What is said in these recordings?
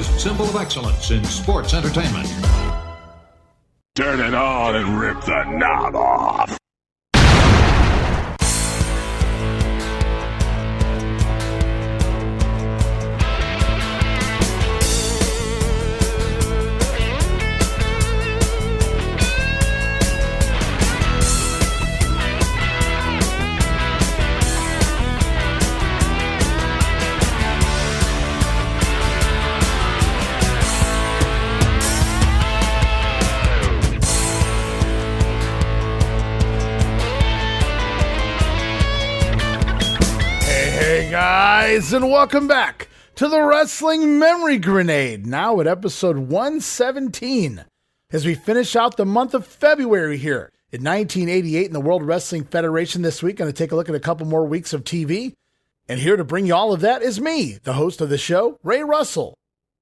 finest symbol of excellence in sports entertainment. Turn it on and rip the knob off. Guys, and welcome back to the Wrestling Memory Grenade, now at episode 117, as we finish out the month of February here in 1988 in the World Wrestling Federation. This week, going to take a look at a couple more weeks of TV, and here to bring you all of that is me, the host of the show, Ray Russell.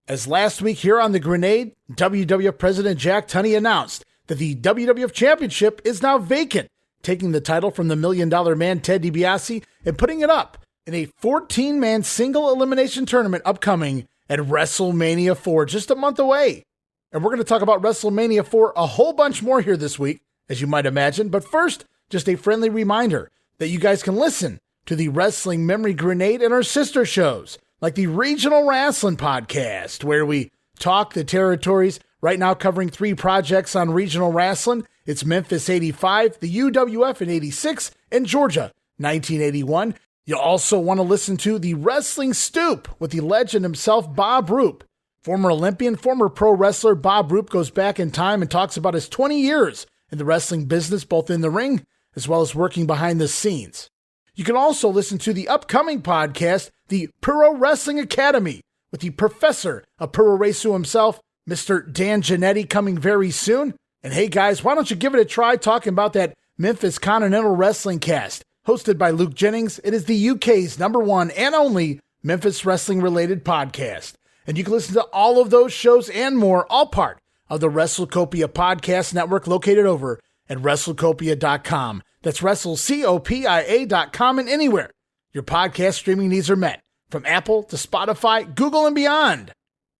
As last week here on the Grenade, WWF President Jack Tunney announced that the WWF Championship is now vacant, taking the title from the $1 Million Man Ted DiBiase and putting it up in a 14-man single elimination tournament upcoming at WrestleMania IV, just a month away. And we're going to talk about WrestleMania IV a whole bunch more here this week, as you might imagine. But first, just a friendly reminder that you guys can listen to the Wrestling Memory Grenade and our sister shows, like the Regional Wrestling Podcast, where we talk the territories, right now covering 3 projects on regional wrestling. It's Memphis 85, the UWF in 86, and Georgia 1981. You'll also want to listen to the Wrestling Stoop with the legend himself, Bob Roop. Former Olympian, former pro wrestler Bob Roop goes back in time and talks about his 20 years in the wrestling business, both in the ring as well as working behind the scenes. You can also listen to the upcoming podcast, the Pro Wrestling Academy, with the professor of Pro Racer himself, Mr. Dan Giannetti, coming very soon. And hey guys, why don't you give it a try talking about that Memphis Continental Wrestling Cast? Hosted by Luke Jennings, it is the UK's #1 and only Memphis wrestling-related podcast. And you can listen to all of those shows and more, all part of the WrestleCopia Podcast Network, located over at WrestleCopia.com. That's WrestleCopia.com, and anywhere your podcast streaming needs are met, from Apple to Spotify, Google, and beyond.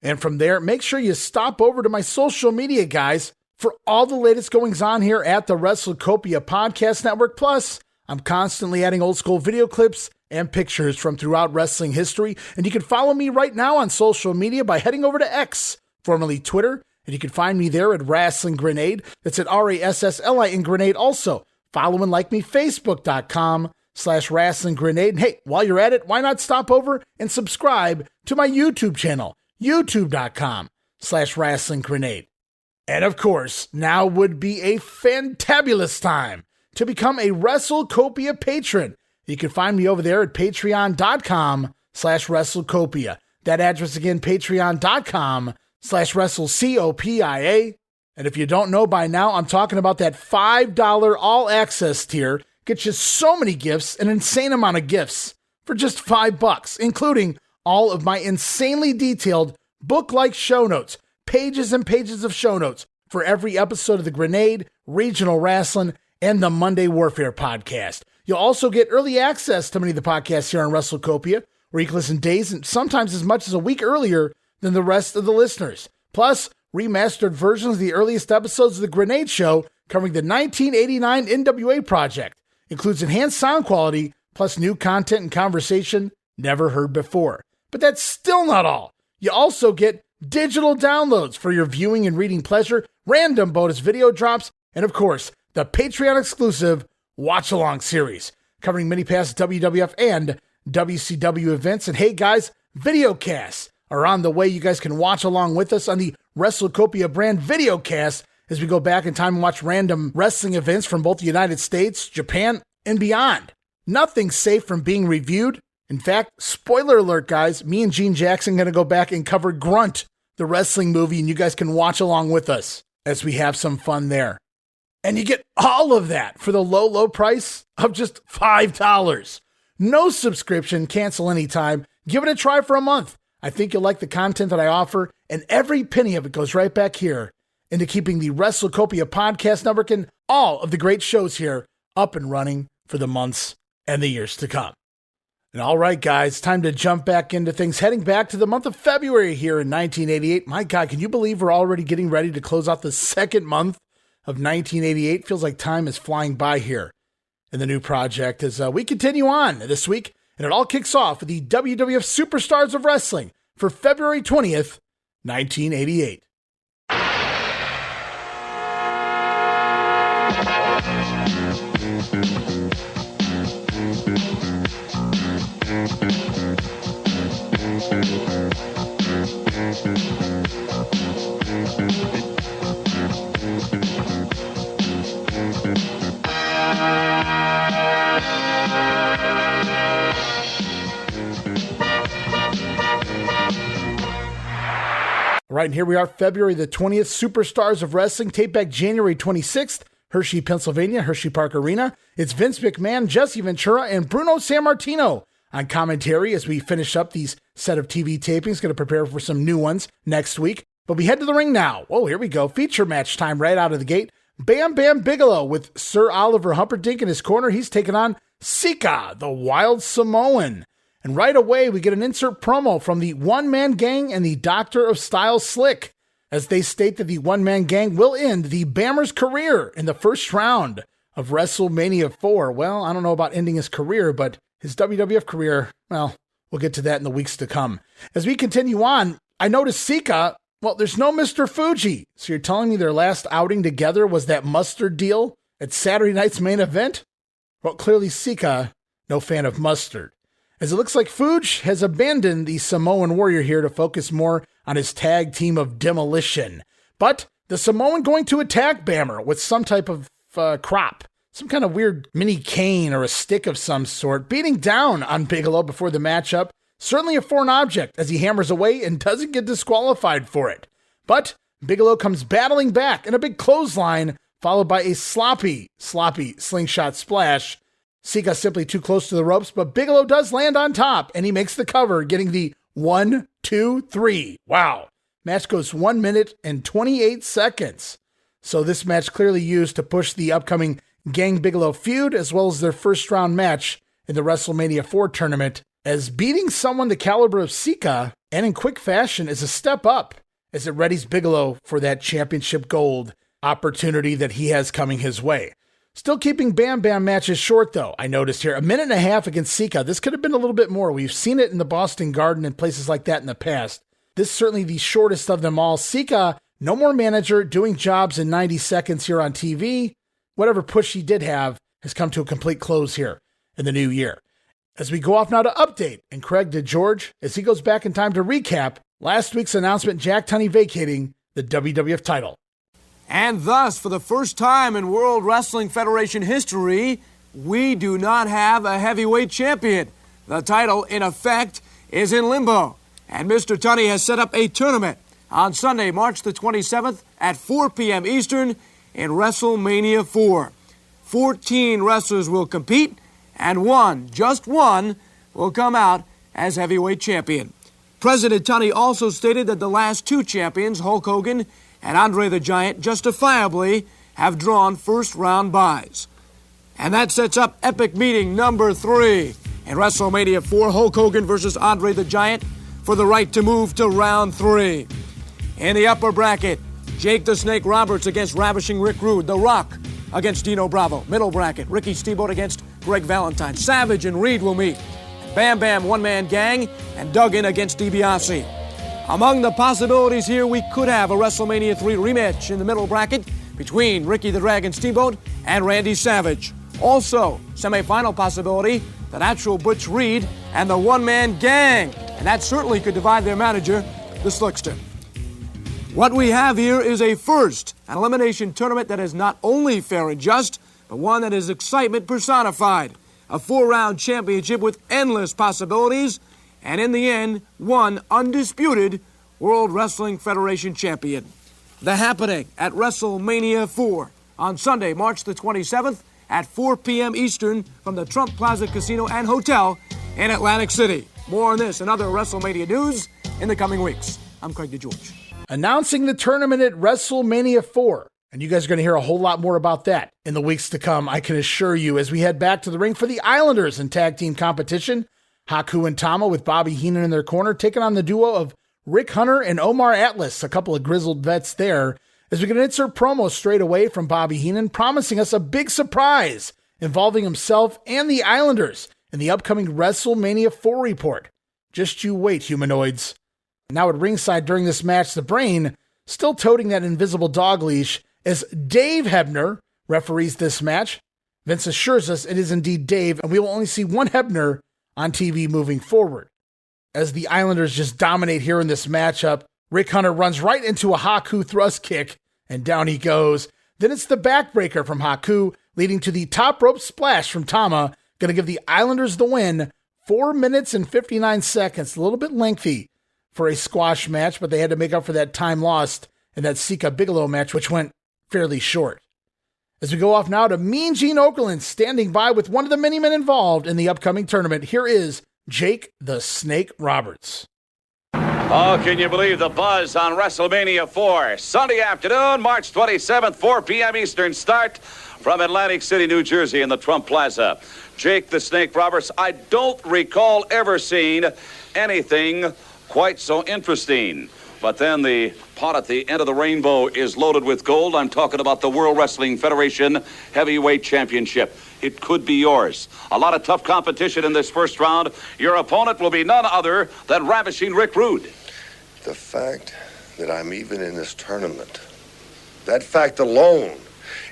And from there, make sure you stop over to my social media, guys, for all the latest goings-on here at the WrestleCopia Podcast Network. Plus, I'm constantly adding old school video clips and pictures from throughout wrestling history. And you can follow me right now on social media by heading over to X, formerly Twitter. And you can find me there at Wrestling Grenade. That's at RASSLIN Grenade. Also, follow and like me, Facebook.com/Wrestling Grenade. And hey, while you're at it, why not stop over and subscribe to my YouTube channel, YouTube.com/Wrestling Grenade. And of course, now would be a fantabulous time to become a WrestleCopia patron. You can find me over there at patreon.com/WrestleCopia. That address again, patreon.com/WrestleCopia. And if you don't know by now, I'm talking about that $5 all-access tier. Gets you so many gifts, an insane amount of gifts, for just $5, including all of my insanely detailed book-like show notes, pages and pages of show notes for every episode of The Grenade, Regional Wrestling, and the Monday Warfare podcast. You'll also get early access to many of the podcasts here on WrestleCopia, where you can listen days and sometimes as much as a week earlier than the rest of the listeners. Plus, remastered versions of the earliest episodes of The Grenade Show covering the 1989 NWA project. Includes enhanced sound quality, plus new content and conversation never heard before. But that's still not all. You also get digital downloads for your viewing and reading pleasure, random bonus video drops, and of course, the Patreon exclusive Watch Along series, covering many past WWF and WCW events. And hey guys, videocasts are on the way. You guys can watch along with us on the WrestleCopia brand videocast as we go back in time and watch random wrestling events from both the United States, Japan, and beyond. Nothing's safe from being reviewed. In fact, spoiler alert guys, me and Gene Jackson are going to go back and cover Grunt, the wrestling movie, and you guys can watch along with us as we have some fun there. And you get all of that for the low, low price of just $5. No subscription, cancel anytime. Give it a try for a month. I think you'll like the content that I offer, and every penny of it goes right back here into keeping the WrestleCopia Podcast Network and all of the great shows here up and running for the months and the years to come. And all right, guys, time to jump back into things. Heading back to the month of February here in 1988. My God, can you believe we're already getting ready to close out the second month of 1988? Feels like time is flying by here in the new project as we continue on this week. And it all kicks off with the WWF Superstars of Wrestling for February 20th, 1988. All right, and here we are, February the 20th, Superstars of Wrestling, tape back January 26th, Hershey, Pennsylvania, Hershey Park Arena. It's Vince McMahon, Jesse Ventura, and Bruno Sammartino on commentary as we finish up these set of TV tapings. Going to prepare for some new ones next week. But we head to the ring now. Oh, here we go. Feature match time right out of the gate. Bam Bigelow with Sir Oliver Humperdinck in his corner. He's taking on Sika, the Wild Samoan. And right away, we get an insert promo from the One Man Gang and the Doctor of Style Slick, as they state that the One Man Gang will end the Bammer's career in the first round of WrestleMania IV. Well, I don't know about ending his career, but his WWF career, well, we'll get to that in the weeks to come. As we continue on, I noticed Sika, well, there's no Mr. Fuji. So you're telling me their last outing together was that mustard deal at Saturday night's main event? Well, clearly Sika, no fan of mustard, as it looks like Fuji has abandoned the Samoan Warrior here to focus more on his tag team of Demolition. But the Samoan going to attack Bammer with some type of crop, some kind of weird mini cane or a stick of some sort, beating down on Bigelow before the matchup. Certainly a foreign object as he hammers away and doesn't get disqualified for it. But Bigelow comes battling back in a big clothesline, followed by a sloppy slingshot splash. Sika simply too close to the ropes, but Bigelow does land on top, and he makes the cover, getting the 1, 2, 3. Wow. Match goes 1 minute and 28 seconds. So this match clearly used to push the upcoming Gang Bigelow feud, as well as their first round match in the WrestleMania IV tournament, as beating someone the caliber of Sika, and in quick fashion, is a step up as it readies Bigelow for that championship gold opportunity that he has coming his way. Still keeping Bam matches short, though. I noticed here, 1.5 minutes against Sika. This could have been a little bit more. We've seen it in the Boston Garden and places like that in the past. This is certainly the shortest of them all. Sika, no more manager, doing jobs in 90 seconds here on TV. Whatever push he did have has come to a complete close here in the new year. As we go off now to update, and Craig DeGeorge, as he goes back in time to recap last week's announcement, Jack Tunney vacating the WWF title. And thus, for the first time in World Wrestling Federation history, we do not have a heavyweight champion. The title, in effect, is in limbo. And Mr. Tunney has set up a tournament on Sunday, March the 27th at 4 p.m. Eastern in WrestleMania IV. 14 wrestlers will compete, and one, just one, will come out as heavyweight champion. President Tunney also stated that the last two champions, Hulk Hogan and Andre the Giant, justifiably have drawn first-round buys. And that sets up epic meeting number 3 in WrestleMania IV, Hulk Hogan versus Andre the Giant for the right to move to round 3. In the upper bracket, Jake the Snake Roberts against Ravishing Rick Rude, The Rock against Dino Bravo. Middle bracket, Ricky Steamboat against Greg Valentine. Savage and Reed will meet. Bam One Man Gang and Duggan against Dibiase. Among the possibilities here, we could have a WrestleMania III rematch in the middle bracket between Ricky the Dragon Steamboat and Randy Savage. Also, semifinal possibility, the Natural Butch Reed and the One Man Gang. And that certainly could divide their manager, the Slickster. What we have here is a first, an elimination tournament that is not only fair and just, but one that is excitement personified. A 4-round championship with endless possibilities, and in the end, one undisputed World Wrestling Federation champion. The happening at WrestleMania IV on Sunday, March the 27th at 4 p.m. Eastern from the Trump Plaza Casino and Hotel in Atlantic City. More on this and other WrestleMania news in the coming weeks. I'm Craig DeGeorge. Announcing the tournament at WrestleMania IV. And you guys are going to hear a whole lot more about that in the weeks to come, I can assure you, as we head back to the ring for the Islanders in tag team competition. Haku and Tama with Bobby Heenan in their corner, taking on the duo of Rick Hunter and Omar Atlas, a couple of grizzled vets there, as we get an insert promo straight away from Bobby Heenan, promising us a big surprise involving himself and the Islanders in the upcoming WrestleMania IV report. Just you wait, humanoids. Now at ringside during this match, the Brain still toting that invisible dog leash as Dave Hebner referees this match. Vince assures us it is indeed Dave, and we will only see one Hebner on TV moving forward. As the Islanders just dominate here in this matchup, Rick Hunter runs right into a Haku thrust kick, and down he goes. Then it's the backbreaker from Haku, leading to the top rope splash from Tama, going to give the Islanders the win. 4 minutes and 59 seconds, a little bit lengthy for a squash match, but they had to make up for that time lost in that Sika Bigelow match, which went fairly short. As we go off now to Mean Gene Okerlund standing by with one of the many men involved in the upcoming tournament, here is Jake the Snake Roberts. Oh, can you believe the buzz on WrestleMania IV? Sunday afternoon, March 27th, 4 p.m. Eastern start from Atlantic City, New Jersey in the Trump Plaza. Jake the Snake Roberts, I don't recall ever seeing anything quite so interesting. But then the pot at the end of the rainbow is loaded with gold. I'm talking about the World Wrestling Federation Heavyweight Championship. It could be yours. A lot of tough competition in this first round. Your opponent will be none other than Ravishing Rick Rude. The fact that I'm even in this tournament, that fact alone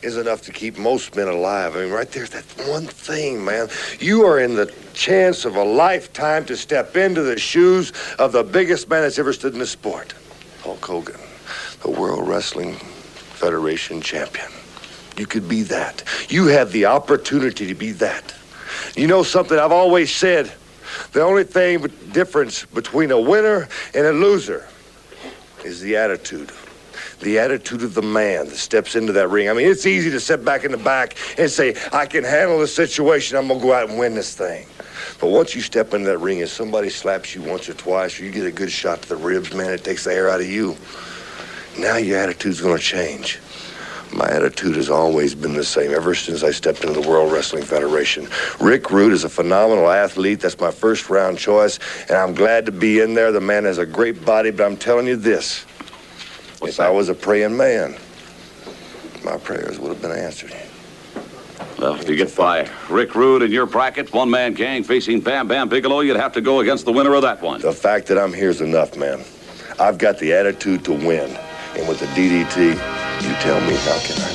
is enough to keep most men alive. I mean, right there's that one thing, man. You are in the chance of a lifetime to step into the shoes of the biggest man that's ever stood in the sport. Hulk Hogan, the World Wrestling Federation champion. You could be that. You have the opportunity to be that. You know something I've always said, the only difference between a winner and a loser is the attitude. The attitude of the man that steps into that ring. I mean, it's easy to sit back in the back and say, I can handle the situation, I'm going to go out and win this thing. But once you step into that ring, if somebody slaps you once or twice, or you get a good shot to the ribs, man, it takes the air out of you. Now your attitude's going to change. My attitude has always been the same ever since I stepped into the World Wrestling Federation. Rick Rude is a phenomenal athlete. That's my first round choice, and I'm glad to be in there. The man has a great body, but I'm telling you this. If I was a praying man, my prayers would have been answered. Well, if you get by Rick Rude in your bracket, one-man gang facing Bam Bigelow, you'd have to go against the winner of that one. The fact that I'm here is enough, man. I've got the attitude to win. And with the DDT, you tell me, how can I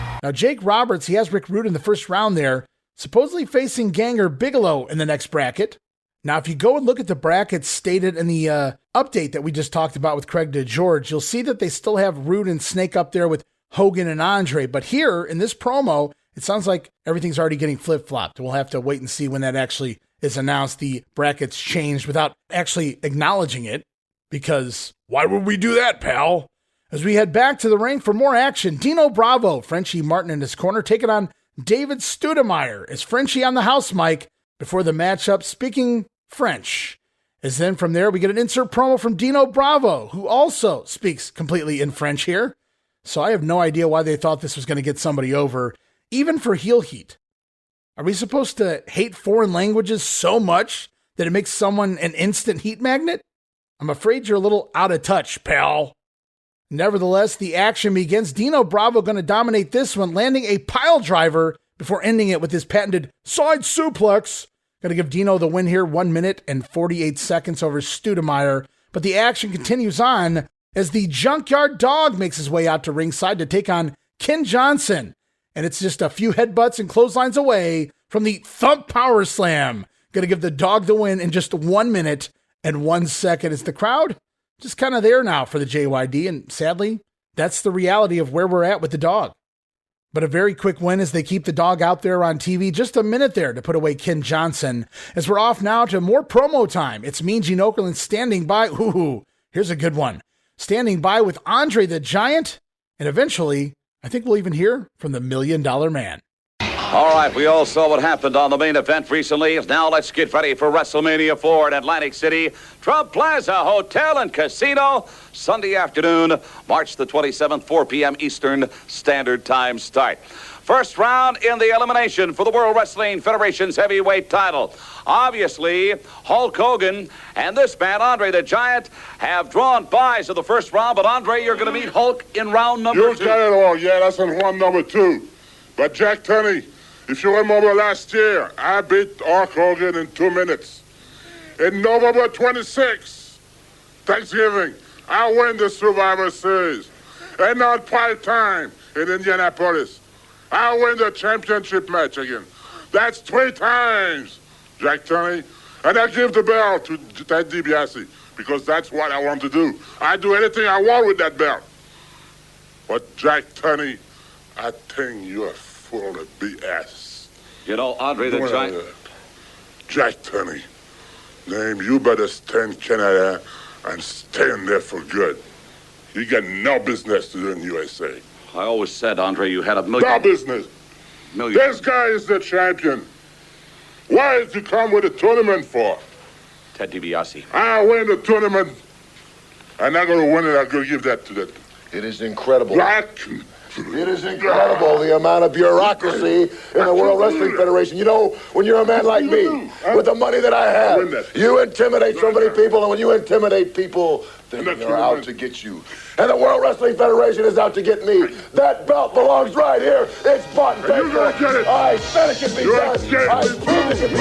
lose? Now, Jake Roberts, he has Rick Rude in the first round there, supposedly facing Ganger Bigelow in the next bracket. Now, if you go and look at the brackets stated in the update that we just talked about with Craig DeGeorge, you'll see that they still have Rude and Snake up there with Hogan and Andre. But here, in this promo, it sounds like everything's already getting flip-flopped. We'll have to wait and see when that actually is announced. The brackets changed without actually acknowledging it, because why would we do that, pal? As we head back to the ring for more action, Dino Bravo, Frenchie Martin in his corner, taking on David Studemeyer as Frenchie on the house mic before the matchup, speaking French. As then from there, we get an insert promo from Dino Bravo, who also speaks completely in French here. So I have no idea why they thought this was going to get somebody over, even for heel heat. Are we supposed to hate foreign languages so much that it makes someone an instant heat magnet? I'm afraid you're a little out of touch, pal. Nevertheless, the action begins. Dino Bravo going to dominate this one, landing a pile driver before ending it with his patented side suplex. Going to give Dino the win here, 1 minute and 48 seconds over Studemeyer. But the action continues on as the Junkyard Dog makes his way out to ringside to take on Ken Johnson. And it's just a few headbutts and clotheslines away from the Thump Power Slam. Going to give the Dog the win in just 1 minute and 1 second. Is the crowd just kind of there now for the JYD? And sadly, that's the reality of where we're at with the Dog. But a very quick win as they keep the Dog out there on TV. Just a minute there to put away Ken Johnson. As we're off now to more promo time. It's Mean Gene Okerlund standing by. Ooh, here's a good one. Standing by with Andre the Giant. And eventually, I think we'll even hear from the $1 Million Man. All right, we all saw what happened on the main event recently. Now let's get ready for WrestleMania IV at Atlantic City, Trump Plaza Hotel and Casino, Sunday afternoon, March the 27th, 4 p.m. Eastern Standard Time start. First round in the elimination for the World Wrestling Federation's heavyweight title. Obviously, Hulk Hogan and this man, Andre the Giant, have drawn buys of the first round. But, Andre, you're going to meet Hulk in round number 2. You got it all. Yeah, that's in round number 2. But, Jack Tunney, if you remember last year, I beat Hulk Hogan in 2 minutes. In November 26, Thanksgiving, I win the Survivor Series. And on prime time in Indianapolis, I win the championship match again. That's 3 times, Jack Tunney. And I give the belt to Ted Dibiase because that's what I want to do. I do anything I want with that belt. But, Jack Tunney, I think you're full of BS. You know, Andre the Giant... Jack Tunney, name, you better stay in Canada and stay in there for good. You got no business to do in USA. I always said, Andre, you had a million... No business. This guy is the champion. Why did you come with a tournament for? Ted DiBiase. I win the tournament. I'm not going to win it. I'm going to give that to the... It is incredible. Black. It is incredible, the amount of bureaucracy in the World Wrestling Federation. You know, when you're a man like me, with the money that I have, you intimidate so many people, and when you intimidate people, then they're out to get you. And the World Wrestling Federation is out to get me. That belt belongs right here. It's bought and paid for. I said it can be done. I proved it can be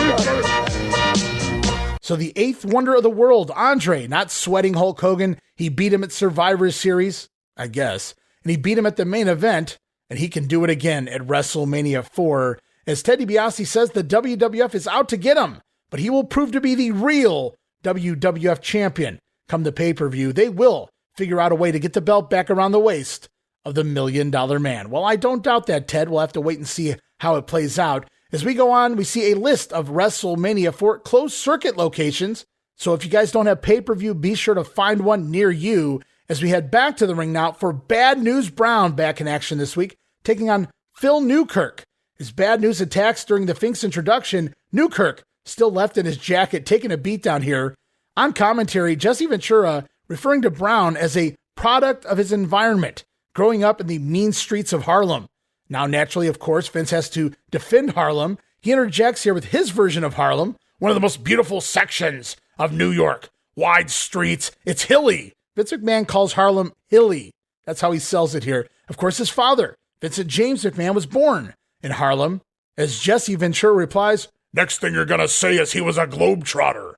done. So the 8th wonder of the world, Andre, not sweating Hulk Hogan. He beat him at Survivor Series, I guess. And he beat him at the main event, and he can do it again at WrestleMania 4. As Ted DiBiase says, the WWF is out to get him, but he will prove to be the real WWF champion. Come the pay-per-view, they will figure out a way to get the belt back around the waist of the $1 Million Man. Well, I don't doubt that, Ted. We'll have to wait and see how it plays out. As we go on, we see a list of WrestleMania 4 closed circuit locations. So if you guys don't have pay-per-view, be sure to find one near you. As we head back to the ring now for Bad News Brown back in action this week, taking on Phil Newkirk. As Bad News attacks during the Fink's introduction, Newkirk still left in his jacket, taking a beat down here. On commentary, Jesse Ventura referring to Brown as a product of his environment, growing up in the mean streets of Harlem. Now, naturally, of course, Vince has to defend Harlem. He interjects here with his version of Harlem, one of the most beautiful sections of New York. Wide streets, it's hilly. Vince McMahon calls Harlem hilly. That's how he sells it here. Of course, his father, Vincent James McMahon, was born in Harlem. As Jesse Ventura replies, Next thing you're going to say is he was a globetrotter.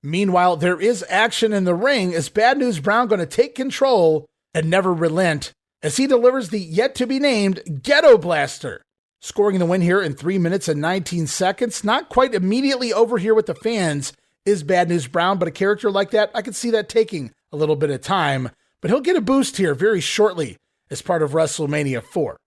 Meanwhile, there is action in the ring. Is Bad News Brown going to take control and never relent as he delivers the yet-to-be-named Ghetto Blaster, scoring the win here in 3 minutes and 19 seconds. Not quite immediately over here with the fans is Bad News Brown, but a character like that, I could see that taking a little bit of time, but he'll get a boost here very shortly as part of WrestleMania 4.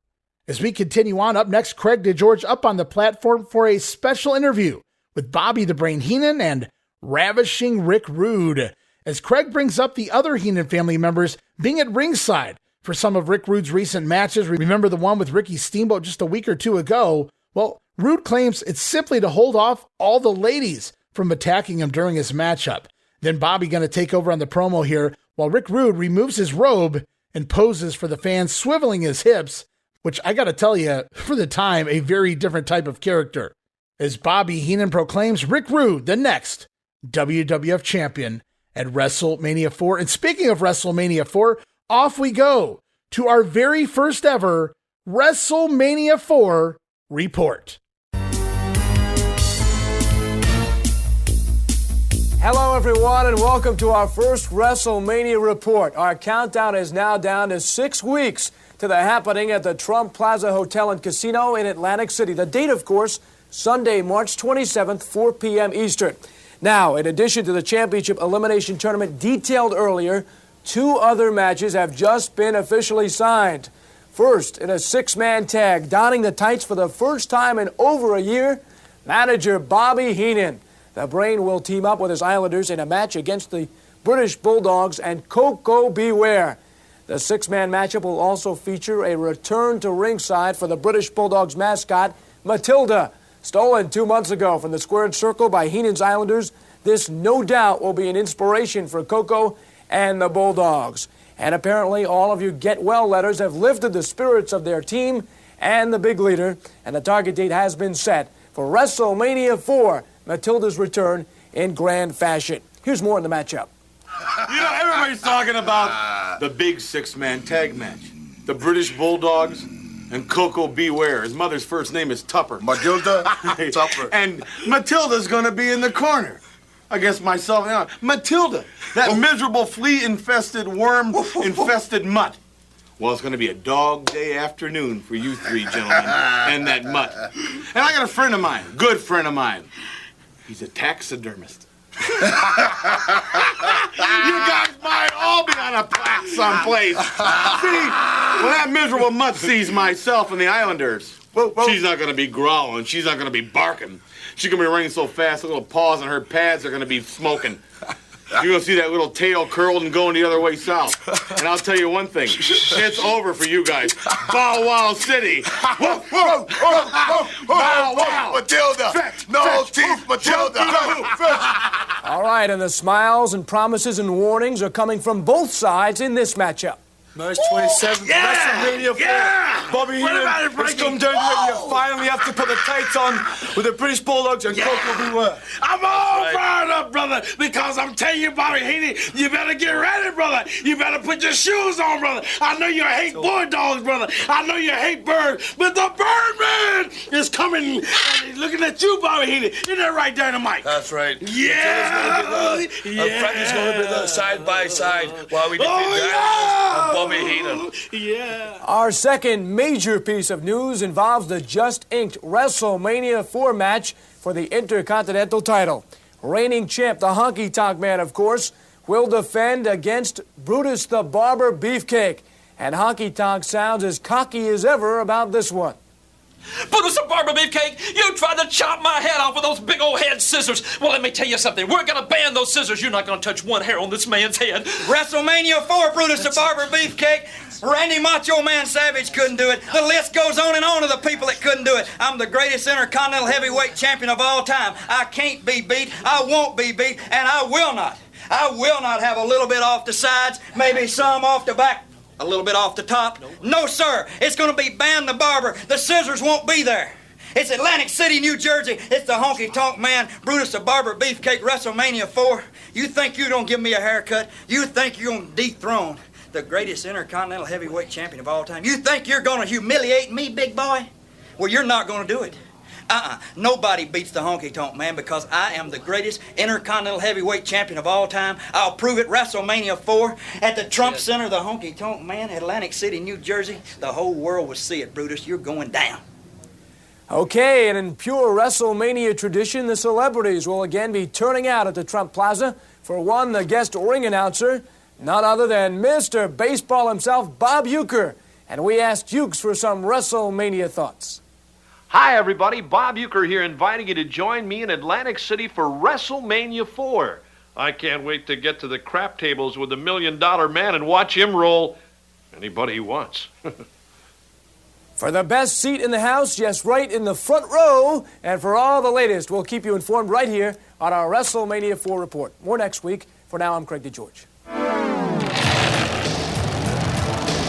As we continue on, up next, Craig DeGeorge up on the platform for a special interview with Bobby the Brain Heenan and Ravishing Rick Rude, as Craig brings up the other Heenan family members being at ringside for some of Rick Rude's recent matches. Remember the one with Ricky Steamboat just a week or two ago? Well, Rude claims it's simply to hold off all the ladies from attacking him during his matchup. Then Bobby going to take over on the promo here while Rick Rude removes his robe and poses for the fans, swiveling his hips, which I got to tell you, for the time, a very different type of character. As Bobby Heenan proclaims Rick Rude the next WWF champion at WrestleMania 4. And speaking of WrestleMania 4, off we go to our very first ever WrestleMania 4 report. Hello, everyone, and welcome to our first WrestleMania report. Our countdown is now down to 6 weeks to the happening at the Trump Plaza Hotel and Casino in Atlantic City. The date, of course, Sunday, March 27th, 4 p.m. Eastern. Now, in addition to the championship elimination tournament detailed earlier, 2 other matches have just been officially signed. First, in a 6-man tag, donning the tights for the first time in over a year, manager Bobby Heenan. The Brain will team up with his Islanders in a match against the British Bulldogs and Koko B. Ware. The 6-man matchup will also feature a return to ringside for the British Bulldogs mascot, Matilda. Stolen 2 months ago from the squared circle by Heenan's Islanders, this no doubt will be an inspiration for Koko and the Bulldogs. And apparently all of your get well letters have lifted the spirits of their team and the big leader, and the target date has been set for WrestleMania IV, Matilda's return in grand fashion. Here's more in the matchup. You know, everybody's talking about the big six-man tag match. The British Bulldogs and Koko B. Ware. His mother's first name is Tupper. Matilda? Tupper. And Matilda's gonna be in the corner against myself. Matilda, that miserable flea-infested, worm-infested mutt. Well, it's gonna be a dog day afternoon for you three gentlemen and that mutt. And I got a friend of mine, good friend of mine. He's a taxidermist. You guys might all be on a plaque someplace. See, when that miserable mutt sees myself and the Islanders, she's not gonna be growling, she's not gonna be barking. She's gonna be running so fast, the little paws on her pads are gonna be smoking. You're gonna see that little tail curled and going the other way south. And I'll tell you one thing, it's over for you guys. Bow Wow City. Whoa, whoa, whoa, whoa, Bow Wow. Matilda. No teeth, Matilda. All right, and the smiles and promises and warnings are coming from both sides in this matchup. March 27th, WrestleMania IV. Bobby Heenan, it's come down to it. You finally have to put the tights on with the British Bulldogs and Koko B. Ware. I'm all fired up, brother, because I'm telling you, Bobby Heenan, you better get ready, brother. You better put your shoes on, brother. I know you hate Bulldogs, brother. I know you hate Birds, but the Birdman is coming and he's looking at you, Bobby Heenan. Isn't that right, Dynamite? That's right. Yeah. And Frankie's going to be there side by side while we defeat Bobby Heenan. Yeah. Our second major piece of news involves the just inked WrestleMania IV match for the Intercontinental title. Reigning champ, the Honky Tonk Man, of course, will defend against Brutus the Barber Beefcake. And Honky Tonk sounds as cocky as ever about this one. Brutus the Barber Beefcake, you tried to chop my head off with those big old head scissors. Well, let me tell you something. We're going to ban those scissors. You're not going to touch one hair on this man's head. WrestleMania IV, Brutus the Barber Beefcake. Randy Macho Man Savage couldn't do it. The list goes on and on of the people that couldn't do it. I'm the greatest Intercontinental Heavyweight Champion of all time. I can't be beat, I won't be beat, and I will not. I will not have a little bit off the sides, maybe some off the back, a little bit off the top. No, sir. It's going to be Bam the Barber. The scissors won't be there. It's Atlantic City, New Jersey. It's the Honky Tonk Man, Brutus the Barber Beefcake, WrestleMania IV. You think you're going to give me a haircut? You think you're going to dethrone the greatest Intercontinental Heavyweight Champion of all time? You think you're going to humiliate me, big boy? Well, you're not going to do it. Nobody beats the Honky Tonk Man because I am the greatest Intercontinental Heavyweight Champion of all time. I'll prove it WrestleMania IV at the Trump Center, the Honky Tonk Man, Atlantic City, New Jersey. The whole world will see it, Brutus. You're going down. Okay, and in pure WrestleMania tradition, the celebrities will again be turning out at the Trump Plaza. For one, the guest ring announcer, none other than Mr. Baseball himself, Bob Uecker. And we asked Ukes for some WrestleMania thoughts. Hi, everybody. Bob Uecker here, inviting you to join me in Atlantic City for WrestleMania IV. I can't wait to get to the crap tables with the $1 Million Man and watch him roll anybody he wants. For the best seat in the house, yes, right in the front row. And for all the latest, we'll keep you informed right here on our WrestleMania IV report. More next week. For now, I'm Craig DeGeorge.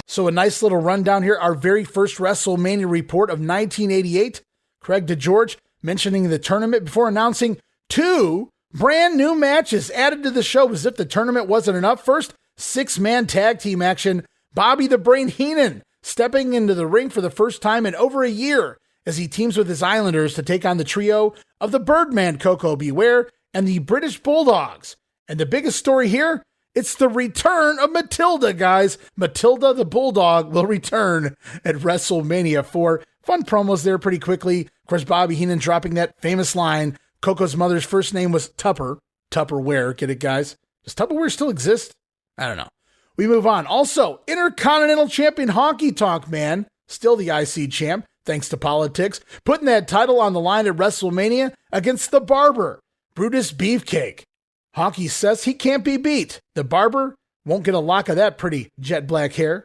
So a nice little rundown here. Our very first WrestleMania report of 1988. Craig DeGeorge mentioning the tournament before announcing 2 brand new matches added to the show as if the tournament wasn't enough. First, 6-man tag team action. Bobby the Brain Heenan stepping into the ring for the first time in over a year as he teams with his Islanders to take on the trio of the Birdman, Koko B. Ware, and the British Bulldogs. And the biggest story here, it's the return of Matilda, guys. Matilda the Bulldog will return at WrestleMania IV. Fun promos there pretty quickly. Of course, Bobby Heenan dropping that famous line. Coco's mother's first name was Tupper. Tupperware. Get it, guys? Does Tupperware still exist? I don't know. We move on. Also, Intercontinental Champion Honky Tonk Man, still the IC champ, thanks to politics, putting that title on the line at WrestleMania against the Barber, Brutus Beefcake. Honky says he can't be beat. The Barber won't get a lock of that pretty jet black hair.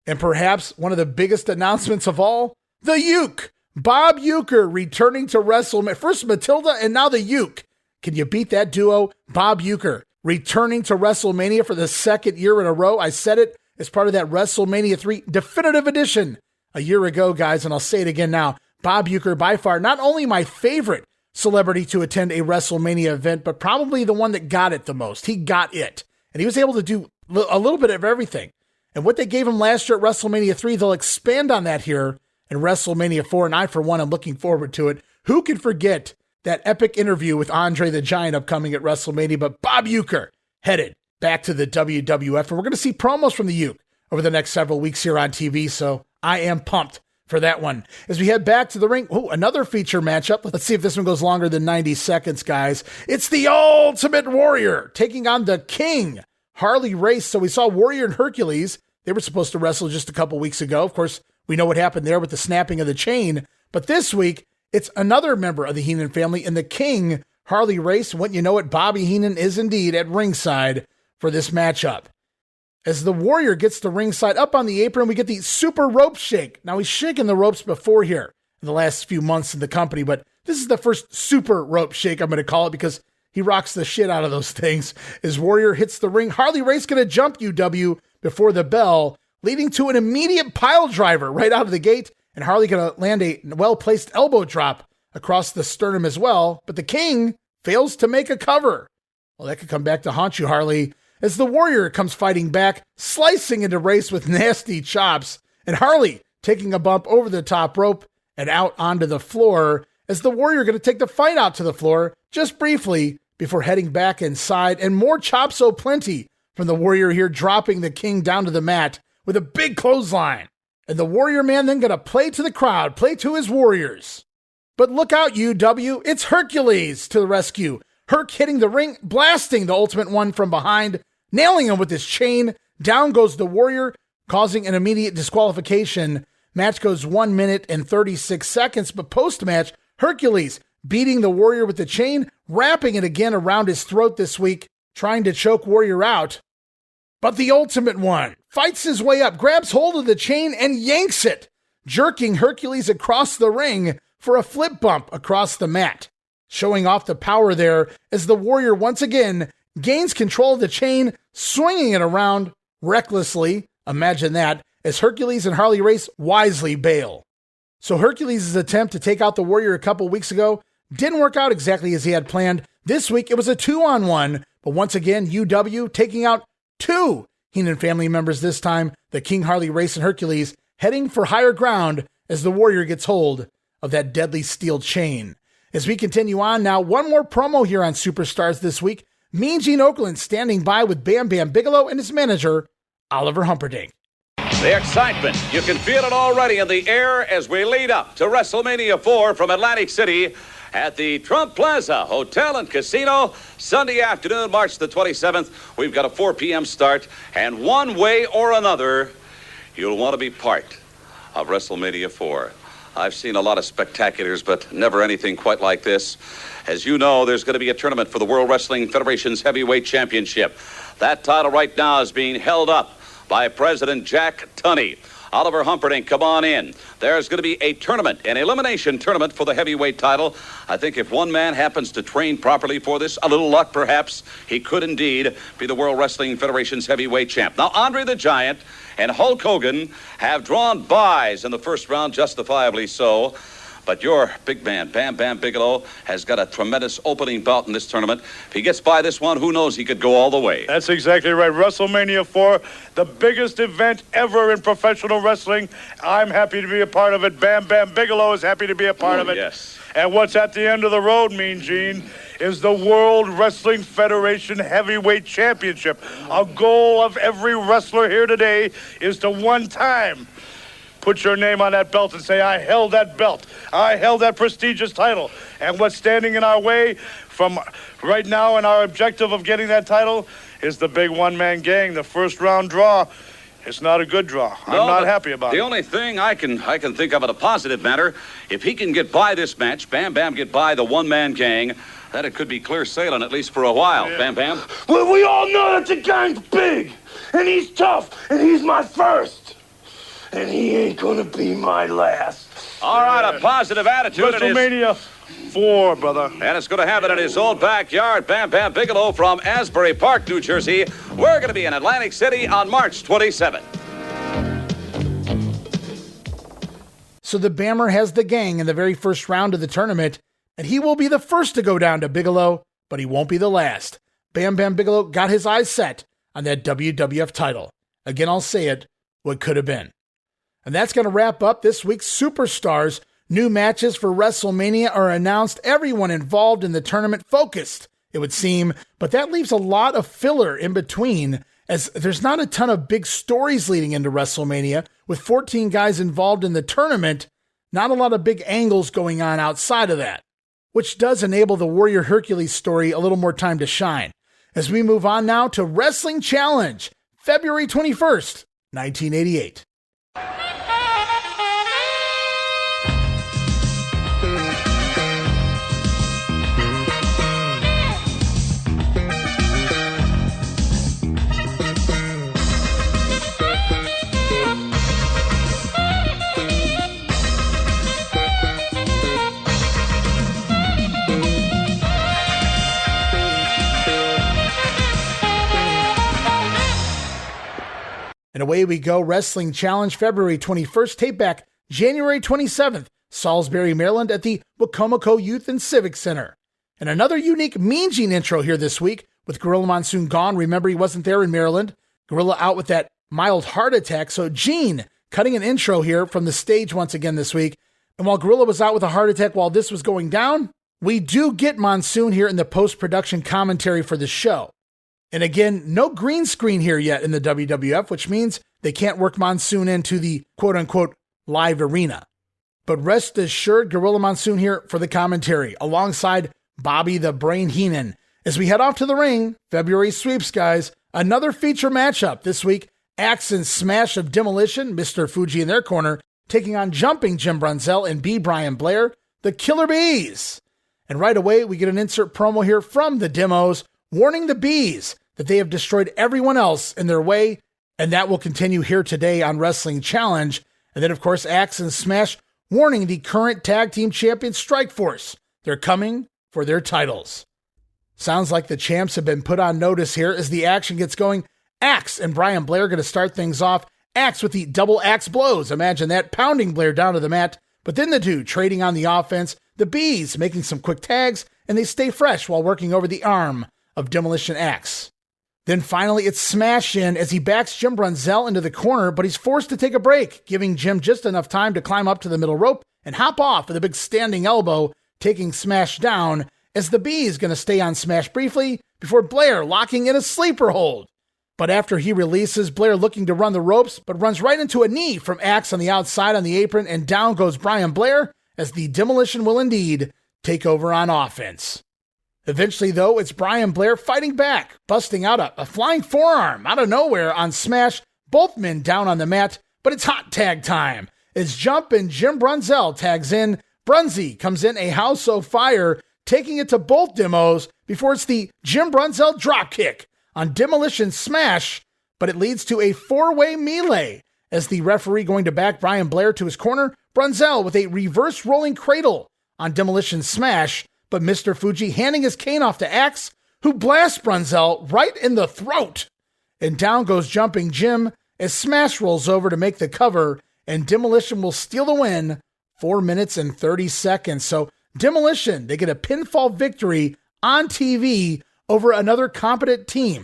And perhaps one of the biggest announcements of all, the Uke. Bob Uecker returning to WrestleMania. First Matilda and now the Uke. Can you beat that duo? Bob Uecker returning to WrestleMania for the second year in a row. I said it as part of that WrestleMania 3 definitive edition a year ago, guys, and I'll say it again now, Bob Uecker, by far, not only my favorite celebrity to attend a WrestleMania event, but probably the one that got it the most. He got it. And he was able to do a little bit of everything. And what they gave him last year at WrestleMania 3, they'll expand on that here in WrestleMania 4. And I, for one, am looking forward to it. Who can forget that epic interview with Andre the Giant upcoming at WrestleMania? But Bob Uecker headed back to the WWF. And we're going to see promos from the Uecker over the next several weeks here on TV. So I am pumped for that one. As we head back to the ring, another feature matchup. Let's see if this one goes longer than 90 seconds, guys. It's the Ultimate Warrior taking on the King, Harley Race. So we saw Warrior and Hercules. They were supposed to wrestle just a couple weeks ago. Of course, we know what happened there with the snapping of the chain. But this week, it's another member of the Heenan family and the King, Harley Race. Wouldn't you know it, Bobby Heenan is indeed at ringside for this matchup. As the Warrior gets to ringside up on the apron, we get the super rope shake. Now, he's shaken the ropes before here in the last few months in the company, but this is the first super rope shake, I'm going to call it, because he rocks the shit out of those things. As Warrior hits the ring, Harley Race going to jump UW before the bell, leading to an immediate pile driver right out of the gate, and Harley going to land a well-placed elbow drop across the sternum as well, but the King fails to make a cover. Well, that could come back to haunt you, Harley, as the Warrior comes fighting back, slicing into Race with nasty chops, and Harley taking a bump over the top rope and out onto the floor, as the Warrior going to take the fight out to the floor just briefly before heading back inside, and more chops plenty from the Warrior here, dropping the King down to the mat with a big clothesline. And the Warrior man then going to play to the crowd, play to his Warriors. But look out, UW, it's Hercules to the rescue. Herc hitting the ring, blasting the Ultimate One from behind, nailing him with his chain. Down goes the Warrior, causing an immediate disqualification. Match goes 1 minute and 36 seconds, but post-match, Hercules beating the Warrior with the chain, wrapping it again around his throat this week, trying to choke Warrior out. But the Ultimate One fights his way up, grabs hold of the chain, and yanks it, jerking Hercules across the ring for a flip bump across the mat, showing off the power there as the Warrior once again gains control of the chain, swinging it around recklessly. Imagine that, as Hercules and Harley Race wisely bail. So Hercules' attempt to take out the Warrior a couple weeks ago didn't work out exactly as he had planned. This week, it was a 2-on-1, but once again, UW taking out two Heenan family members this time, the King, Harley Race, and Hercules, heading for higher ground as the Warrior gets hold of that deadly steel chain. As we continue on now, one more promo here on Superstars this week. Mean Gene Okerlund standing by with Bam Bigelow and his manager, Oliver Humperdinck. The excitement, you can feel it already in the air as we lead up to WrestleMania 4 from Atlantic City at the Trump Plaza Hotel and Casino, Sunday afternoon, March the 27th. We've got a 4 p.m. start, and one way or another, you'll want to be part of WrestleMania 4. I've seen a lot of spectaculars, but never anything quite like this. As you know, there's going to be a tournament for the World Wrestling Federation's Heavyweight Championship. That title right now is being held up by President Jack Tunney. Oliver Humperdinck, come on in. There's going to be a tournament, an elimination tournament for the heavyweight title. I think if one man happens to train properly for this, a little luck perhaps, he could indeed be the World Wrestling Federation's heavyweight champ. Now, Andre the Giant and Hulk Hogan have drawn buys in the first round, justifiably so. But your big man, Bam Bigelow, has got a tremendous opening bout in this tournament. If he gets by this one, who knows, he could go all the way. That's exactly right. WrestleMania 4, the biggest event ever in professional wrestling. I'm happy to be a part of it. Bam Bigelow is happy to be a part of it. Yes. And what's at the end of the road, Mean Gene, is the World Wrestling Federation Heavyweight Championship. A goal of every wrestler here today is to one time put your name on that belt and say, I held that belt. I held that prestigious title. And what's standing in our way from right now and our objective of getting that title is the big one-man gang, the first round draw. It's not a good draw. I'm not happy about it. The only thing I can think of in a positive manner, if he can get by this match, Bam get by the one-man gang, that it could be clear sailing at least for a while. Yeah. Bam. Well, we all know that the gang's big, and he's tough, and he's my first. And he ain't gonna be my last. All right, a positive attitude. WrestleMania 4, brother. And it's going to happen in his own backyard. Bam Bigelow from Asbury Park, New Jersey. We're going to be in Atlantic City on March 27th. So the Bammer has the gang in the very first round of the tournament, and he will be the first to go down to Bigelow, but he won't be the last. Bam Bigelow got his eyes set on that WWF title. Again, I'll say it, what could have been. And that's going to wrap up this week's Superstars. New matches for WrestleMania are announced. Everyone involved in the tournament focused, it would seem, but that leaves a lot of filler in between, as there's not a ton of big stories leading into WrestleMania. With 14 guys involved in the tournament, not a lot of big angles going on outside of that, which does enable the Warrior Hercules story a little more time to shine. As we move on now to Wrestling Challenge, February 21st, 1988. And away we go, Wrestling Challenge, February 21st, tape back January 27th, Salisbury, Maryland at the Wacomico Youth and Civic Center. And another unique Mean Gene intro here this week with Gorilla Monsoon gone. Remember, he wasn't there in Maryland. Gorilla out with that mild heart attack. So Gene cutting an intro here from the stage once again this week. And while Gorilla was out with a heart attack while this was going down, we do get Monsoon here in the post-production commentary for the show. And again, no green screen here yet in the WWF, which means they can't work Monsoon into the quote-unquote live arena. But rest assured, Gorilla Monsoon here for the commentary, alongside Bobby the Brain Heenan. As we head off to the ring, February sweeps, guys, another feature matchup this week. Axe and Smash of Demolition, Mr. Fuji in their corner, taking on Jumping Jim Brunzell and B. Brian Blair, the Killer Bees. And right away, we get an insert promo here from the Demos, warning the Bees that they have destroyed everyone else in their way, and that will continue here today on Wrestling Challenge. And then, of course, Axe and Smash warning the current tag team champion Strikeforce. They're coming for their titles. Sounds like the champs have been put on notice here as the action gets going. Axe and Brian Blair are going to start things off. Axe with the double axe blows. Imagine that, pounding Blair down to the mat. But then the two trading on the offense. The Bees making some quick tags, and they stay fresh while working over the arm of Demolition Axe. Then finally, it's Smash in as he backs Jim Brunzell into the corner, but he's forced to take a break, giving Jim just enough time to climb up to the middle rope and hop off with a big standing elbow, taking Smash down, as the Bees going to stay on Smash briefly before Blair locking in a sleeper hold. But after he releases, Blair looking to run the ropes, but runs right into a knee from Axe on the outside on the apron, and down goes Brian Blair as the Demolition will indeed take over on offense. Eventually, though, it's Brian Blair fighting back, busting out a flying forearm out of nowhere on Smash, both men down on the mat, but it's hot tag time. As Jump and Jim Brunzell tags in, Brunzy comes in a house of fire, taking it to both Demos before it's the Jim Brunzell dropkick on Demolition Smash, but it leads to a four-way melee as the referee going to back Brian Blair to his corner, Brunzell with a reverse rolling cradle on Demolition Smash, but Mr. Fuji handing his cane off to Axe, who blasts Brunzell right in the throat. And down goes Jumping Jim as Smash rolls over to make the cover, and Demolition will steal the win, 4 minutes and 30 seconds. So Demolition, they get a pinfall victory on TV over another competent team.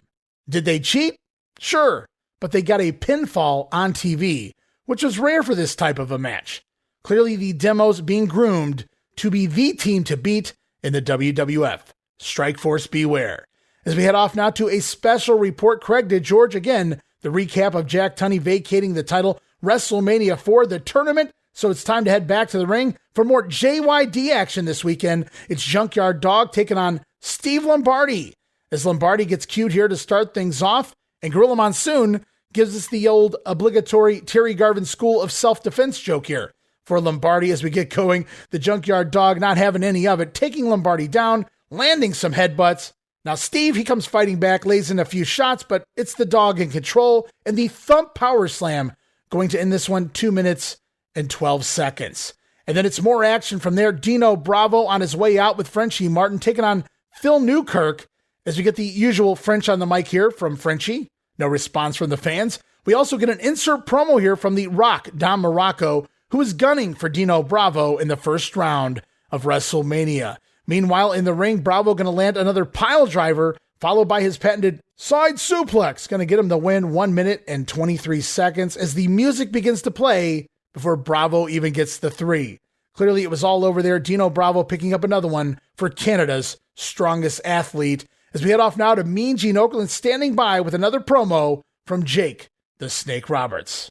Did they cheat? Sure, but they got a pinfall on TV, which was rare for this type of a match. Clearly the Demos being groomed to be the team to beat in the WWF. Strikeforce beware. As we head off now to a special report, Craig DeGeorge, again, the recap of Jack Tunney vacating the title, WrestleMania IV, the tournament. So it's time to head back to the ring for more JYD action this weekend. It's Junkyard Dog taking on Steve Lombardi, as Lombardi gets cued here to start things off, and Gorilla Monsoon gives us the old obligatory Terry Garvin School of Self-Defense joke here for Lombardi as we get going. The Junkyard Dog not having any of it, taking Lombardi down, landing some headbutts. Now Steve, he comes fighting back, lays in a few shots, but it's the Dog in control, and the Thump Power Slam going to end this one 2 minutes and 12 seconds. And then it's more action from there. Dino Bravo on his way out with Frenchie Martin taking on Phil Newkirk as we get the usual French on the mic here from Frenchie. No response from the fans. We also get an insert promo here from the Rock, Don Morocco, who was gunning for Dino Bravo in the first round of WrestleMania. Meanwhile, in the ring, Bravo going to land another pile driver, followed by his patented side suplex, going to get him the win 1 minute and 23 seconds as the music begins to play before Bravo even gets the 3. Clearly, it was all over there. Dino Bravo picking up another one for Canada's strongest athlete. As we head off now to Mean Gene Okerlund standing by with another promo from Jake the Snake Roberts.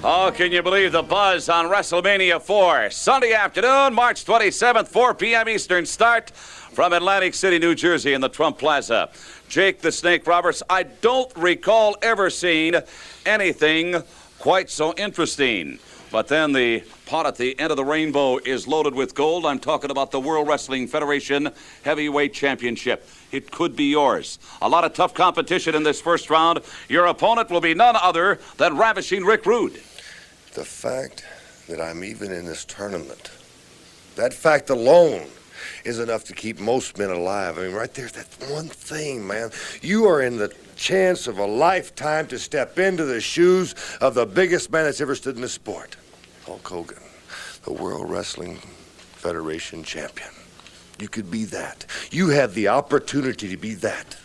Oh, can you believe the buzz on WrestleMania IV? Sunday afternoon, March 27th, 4 p.m. Eastern start from Atlantic City, New Jersey in the Trump Plaza. Jake the Snake Roberts, I don't recall ever seeing anything quite so interesting. But then the pot at the end of the rainbow is loaded with gold. I'm talking about the World Wrestling Federation Heavyweight Championship. It could be yours. A lot of tough competition in this first round. Your opponent will be none other than Ravishing Rick Rude. The fact that I'm even in this tournament, that fact alone is enough to keep most men alive. I mean, right there's that one thing, man. You are in the chance of a lifetime to step into the shoes of the biggest man that's ever stood in the sport. Hulk Hogan, the World Wrestling Federation champion. You could be that. You have the opportunity to be that.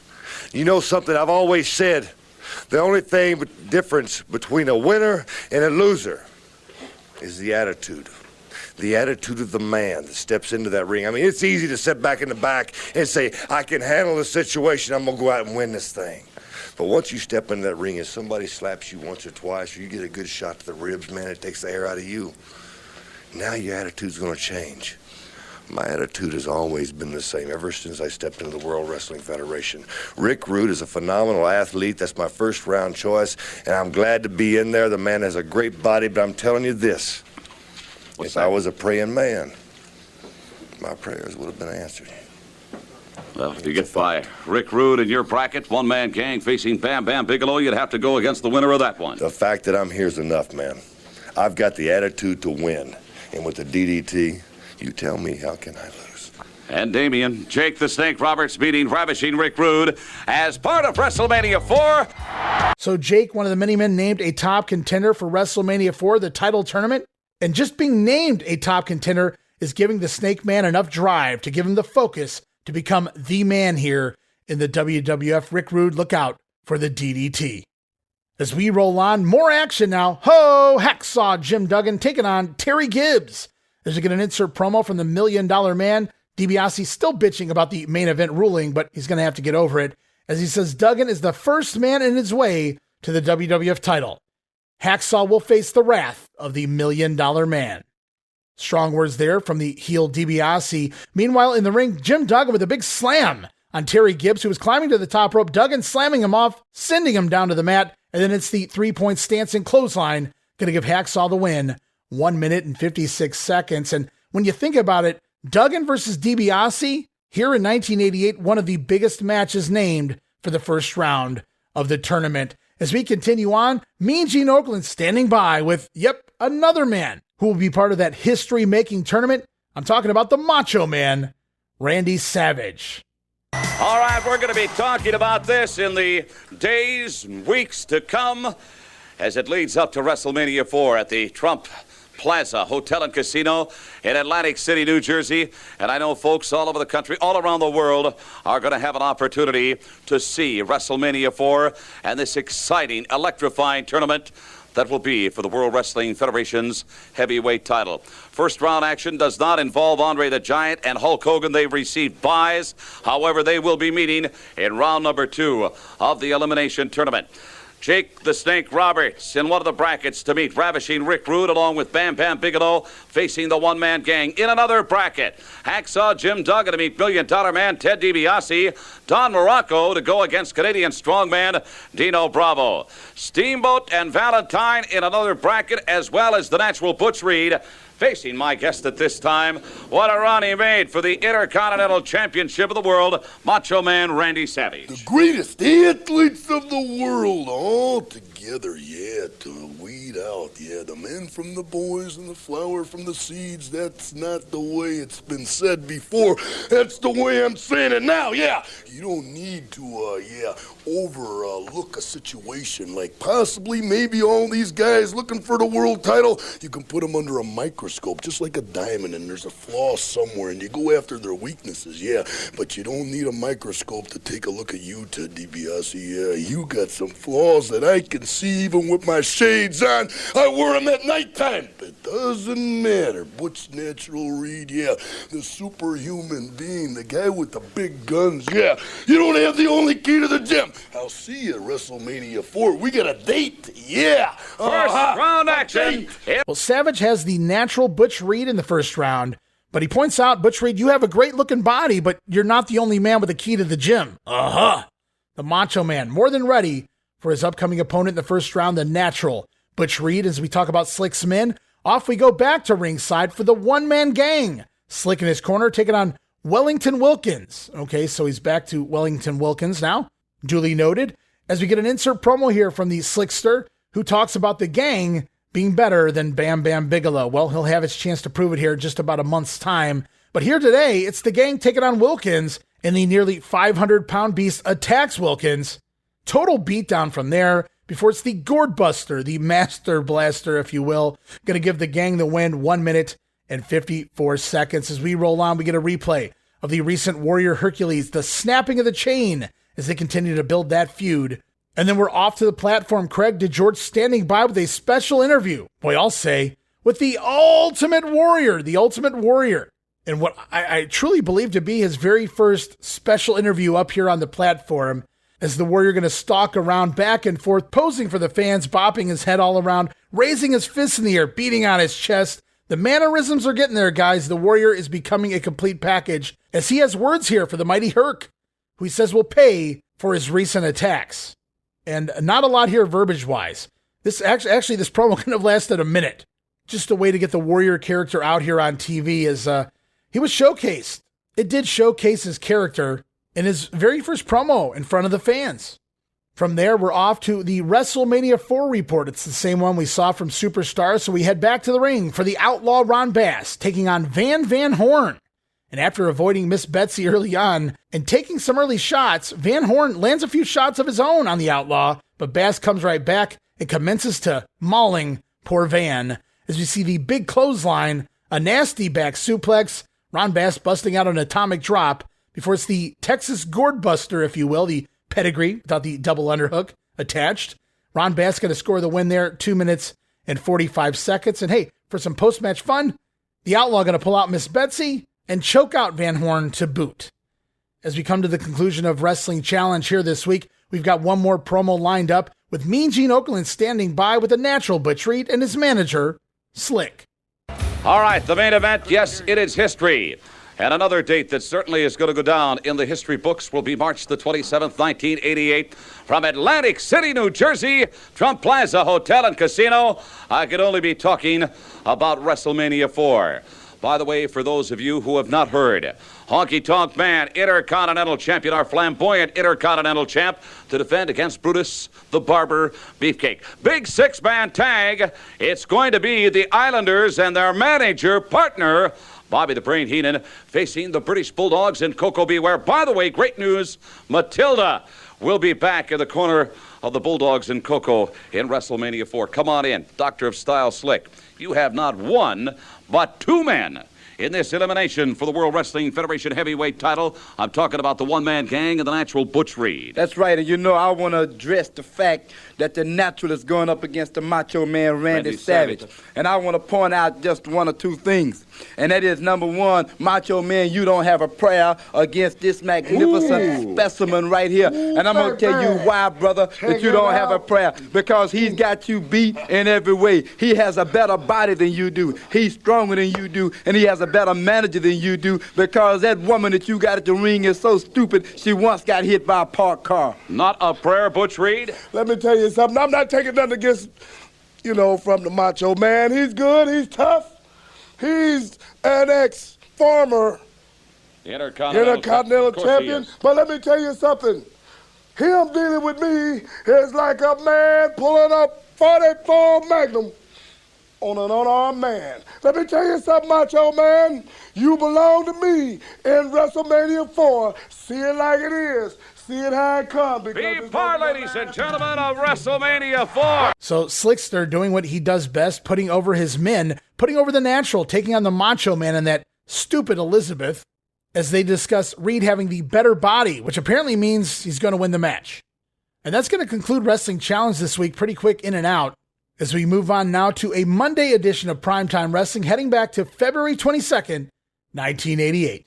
You know something I've always said, the only difference between a winner and a loser is the attitude. The attitude of the man that steps into that ring. I mean, it's easy to sit back in the back and say, I can handle the situation, I'm going to go out and win this thing. But once you step into that ring and somebody slaps you once or twice, or you get a good shot to the ribs, man, it takes the air out of you. Now your attitude's going to change. My attitude has always been the same ever since I stepped into the World Wrestling Federation. Rick Rude is a phenomenal athlete. That's my first round choice, and I'm glad to be in there. The man has a great body, but I'm telling you this. If I was a praying man, my prayers would have been answered. Well, if you get by Rick Rude in your bracket, one-man gang facing Bam Bigelow, you'd have to go against the winner of that one. The fact that I'm here is enough, man. I've got the attitude to win. And with the DDT, you tell me, how can I lose? And Damien, Jake the Snake Roberts meeting Ravishing Rick Rude as part of WrestleMania IV. So Jake, one of the many men named a top contender for WrestleMania IV, the title tournament. And just being named a top contender is giving the Snake Man enough drive to give him the focus to become the man here in the WWF. Rick Rude, look out for the DDT. As we roll on, more action now. Ho! Hacksaw Jim Duggan taking on Terry Gibbs. As we get an insert promo from the $1 Million Man, Dibiase still bitching about the main event ruling, but he's going to have to get over it, as he says Duggan is the first man in his way to the WWF title. Hacksaw will face the wrath of the $1 Million Man. Strong words there from the heel Dibiase. Meanwhile, in the ring, Jim Duggan with a big slam on Terry Gibbs, who was climbing to the top rope. Duggan slamming him off, sending him down to the mat, and then it's the three-point stance and clothesline. Going to give Hacksaw the win, 1 minute and 56 seconds. And when you think about it, Duggan versus Dibiase, here in 1988, one of the biggest matches named for the first round of the tournament. As we continue on, Mean Gene Okerlund standing by with, another man who will be part of that history-making tournament. I'm talking about the Macho Man, Randy Savage. All right, we're going to be talking about this in the days and weeks to come as it leads up to WrestleMania IV at the Trump Plaza Hotel and Casino in Atlantic City, New Jersey. And I know folks all over the country, all around the world, are going to have an opportunity to see WrestleMania IV and this exciting, electrifying tournament that will be for the World Wrestling Federation's heavyweight title. First round action does not involve Andre the Giant and Hulk Hogan. They've received byes. However, they will be meeting in round number 2 of the elimination tournament. Jake the Snake Roberts in one of the brackets to meet Ravishing Rick Rude along with Bam Bigelow facing the one-man gang in another bracket. Hacksaw Jim Duggan to meet $1 Million Man Ted DiBiase. Don Morocco to go against Canadian strongman Dino Bravo. Steamboat and Valentine in another bracket, as well as the natural Butch Reed facing my guest at this time. What a run he made for the Intercontinental Championship of the World, Macho Man Randy Savage. The greatest athletes of the world all together, till we weed out. Yeah, the men from the boys and the flower from the seeds. That's not the way it's been said before. That's the way I'm saying it now, yeah. You don't need to, overlook a situation like possibly maybe all these guys looking for the world title. You can put them under a microscope, just like a diamond, and there's a flaw somewhere, and you go after their weaknesses, yeah. But you don't need a microscope to take a look at you, Ted DiBiase. Yeah, you got some flaws that I can see even with my shades on. I wear them at nighttime. It doesn't matter. Butch Natural Reed, yeah. The superhuman being, the guy with the big guns, yeah. You don't have the only key to the gym. I'll see you at WrestleMania 4. We got a date, yeah. First round action. Well, Savage has the natural Butch Reed in the first round, but he points out, Butch Reed, you have a great-looking body, but you're not the only man with a key to the gym. The Macho Man, more than ready for his upcoming opponent in the first round, the natural Butch Reed. As we talk about Slick's men, off we go back to ringside for the one-man gang. Slick in his corner, taking on Wellington Wilkins. Okay, so he's back to Wellington Wilkins now. Duly noted, as we get an insert promo here from the Slickster, who talks about the gang being better than Bam Bigelow. Well, he'll have his chance to prove it here in just about a month's time. But here today, it's the gang taking on Wilkins, and the nearly 500-pound beast attacks Wilkins. Total beatdown from there, before it's the Gourd Buster, the Master Blaster, if you will, going to give the gang the win, 1 minute and 54 seconds. As we roll on, we get a replay of the recent Warrior Hercules, the snapping of the chain, as they continue to build that feud. And then we're off to the platform. Craig DeGeorge standing by with a special interview. Boy, I'll say, with the Ultimate Warrior. And what I truly believe to be his very first special interview up here on the platform, as the Warrior going to stalk around back and forth, posing for the fans, bopping his head all around, raising his fists in the air, beating on his chest. The mannerisms are getting there, guys. The Warrior is becoming a complete package, as he has words here for the mighty Herc, who he says will pay for his recent attacks. And not a lot here verbiage-wise. This promo could have lasted a minute. Just a way to get the Warrior character out here on TV, as he was showcased. It did showcase his character in his very first promo in front of the fans. From there, we're off to the WrestleMania IV report. It's the same one we saw from Superstars, so we head back to the ring for the Outlaw Ron Bass, taking on Van Horn. And after avoiding Miss Betsy early on and taking some early shots, Van Horn lands a few shots of his own on the Outlaw, but Bass comes right back and commences to mauling poor Van. As we see the big clothesline, a nasty back suplex, Ron Bass busting out an atomic drop before it's the Texas Gourd Buster, if you will, the pedigree without the double underhook attached. Ron Bass going to score the win there, 2 minutes and 45 seconds. And hey, for some post-match fun, the Outlaw going to pull out Miss Betsy and choke out Van Horn to boot. As we come to the conclusion of Wrestling Challenge here this week, we've got one more promo lined up with Mean Gene Okerlund standing by with the natural Butch Reed and his manager, Slick. All right, the main event, yes, it is history. And another date that certainly is going to go down in the history books will be March the 27th, 1988. From Atlantic City, New Jersey, Trump Plaza Hotel and Casino, I could only be talking about WrestleMania IV. By the way, for those of you who have not heard, Honky Tonk Man, Intercontinental Champion, our flamboyant Intercontinental Champ, to defend against Brutus the Barber Beefcake. Big six-man tag. It's going to be the Islanders and their manager, partner, Bobby the Brain Heenan, facing the British Bulldogs and Koko B. Ware, by the way, great news, Matilda will be back in the corner of the Bulldogs and Koko in WrestleMania IV. Come on in, Doctor of Style Slick. You have not one, but two men in this elimination for the World Wrestling Federation heavyweight title. I'm talking about the one-man gang and the natural Butch Reed. That's right, and I want to address the fact that the natural is going up against the Macho Man Randy Savage. And I want to point out just one or two things. And that is, number one, Macho Man, you don't have a prayer against this magnificent specimen right here. And I'm going to tell you why, brother, that you don't have a prayer. Because he's got you beat in every way. He has a better body than you do. He's stronger than you do. And he has a better manager than you do. Because that woman that you got at the ring is so stupid, she once got hit by a parked car. Not a prayer, Butch Reed? Let me tell you something. I'm not taking nothing against, from the Macho Man. He's good. He's tough. He's an ex-former Intercontinental Champion. But let me tell you something. Him dealing with me is like a man pulling up 44 Magnum on an unarmed man. Let me tell you something, Macho Man. You belong to me in WrestleMania 4. See it like it is. See it how it comes. Be ladies and gentlemen, of WrestleMania 4. So Slickster doing what he does best, putting over his men, putting over the Natural, taking on the Macho Man and that stupid Elizabeth, as they discuss Reed having the better body, which apparently means he's going to win the match. And that's going to conclude Wrestling Challenge this week, pretty quick in and out, as we move on now to a Monday edition of Primetime Wrestling, heading back to February 22nd, 1988.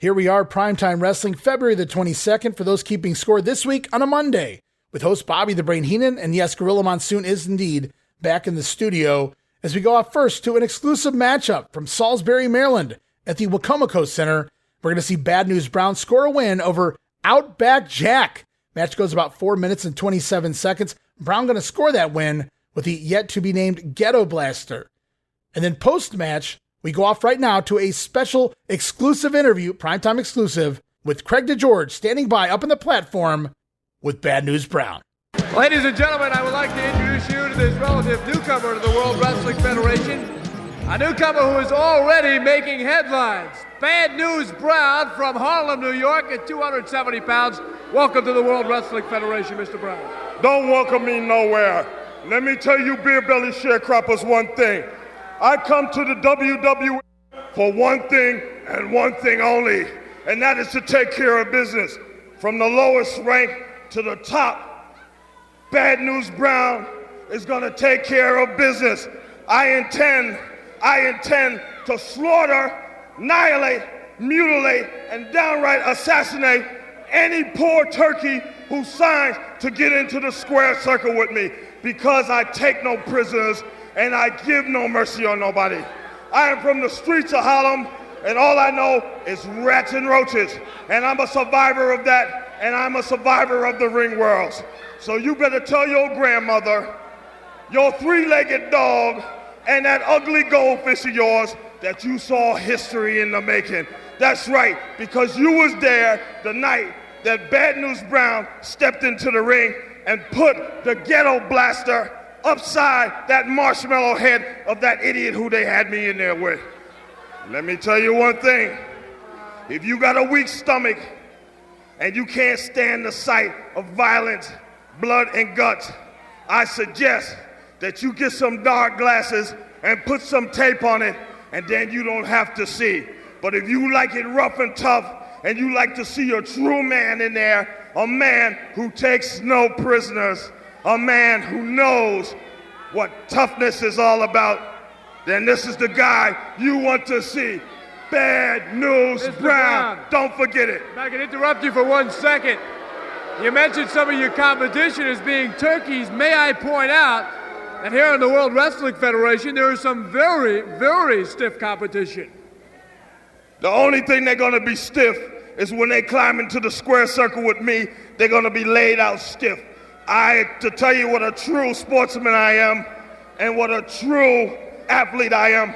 Here we are, Primetime Wrestling, February the 22nd, for those keeping score this week on a Monday, with host Bobby the Brain Heenan, and yes, Gorilla Monsoon is indeed back in the studio, as we go off first to an exclusive matchup from Salisbury, Maryland, at the Wacomico Center. We're going to see Bad News Brown score a win over Outback Jack. Match goes about 4 minutes and 27 seconds. Brown going to score that win with the yet-to-be-named Ghetto Blaster. And then post-match, we go off right now to a special exclusive interview, primetime exclusive, with Craig DeGeorge standing by up on the platform with Bad News Brown. Ladies and gentlemen, I would like to introduce you to this relative newcomer to the World Wrestling Federation. A newcomer who is already making headlines. Bad News Brown from Harlem, New York at 270 pounds. Welcome to the World Wrestling Federation, Mr. Brown. Don't welcome me nowhere. Let me tell you beer belly sharecroppers one thing. I come to the WWF for one thing and one thing only, and that is to take care of business. From the lowest rank to the top, Bad News Brown is gonna take care of business. I intend to slaughter, annihilate, mutilate, and downright assassinate any poor turkey who signs to get into the square circle with me, because I take no prisoners and I give no mercy on nobody. I am from the streets of Harlem, and all I know is rats and roaches, and I'm a survivor of that, and I'm a survivor of the ring worlds. So you better tell your grandmother, your three-legged dog, and that ugly goldfish of yours that you saw history in the making. That's right, because you was there the night that Bad News Brown stepped into the ring and put the Ghetto Blaster upside that marshmallow head of that idiot who they had me in there with. Let me tell you one thing. If you got a weak stomach and you can't stand the sight of violence, blood, and guts, I suggest that you get some dark glasses and put some tape on it, and then you don't have to see. But if you like it rough and tough, and you like to see a true man in there, a man who takes no prisoners, a man who knows what toughness is all about, then this is the guy you want to see. Bad News Brown. Don't forget it. If I can interrupt you for 1 second. You mentioned some of your competition as being turkeys. May I point out that here in the World Wrestling Federation, there is some very, very stiff competition. The only thing they're gonna be stiff is when they climb into the square circle with me, they're gonna be laid out stiff. To tell you what a true sportsman I am and what a true athlete I am,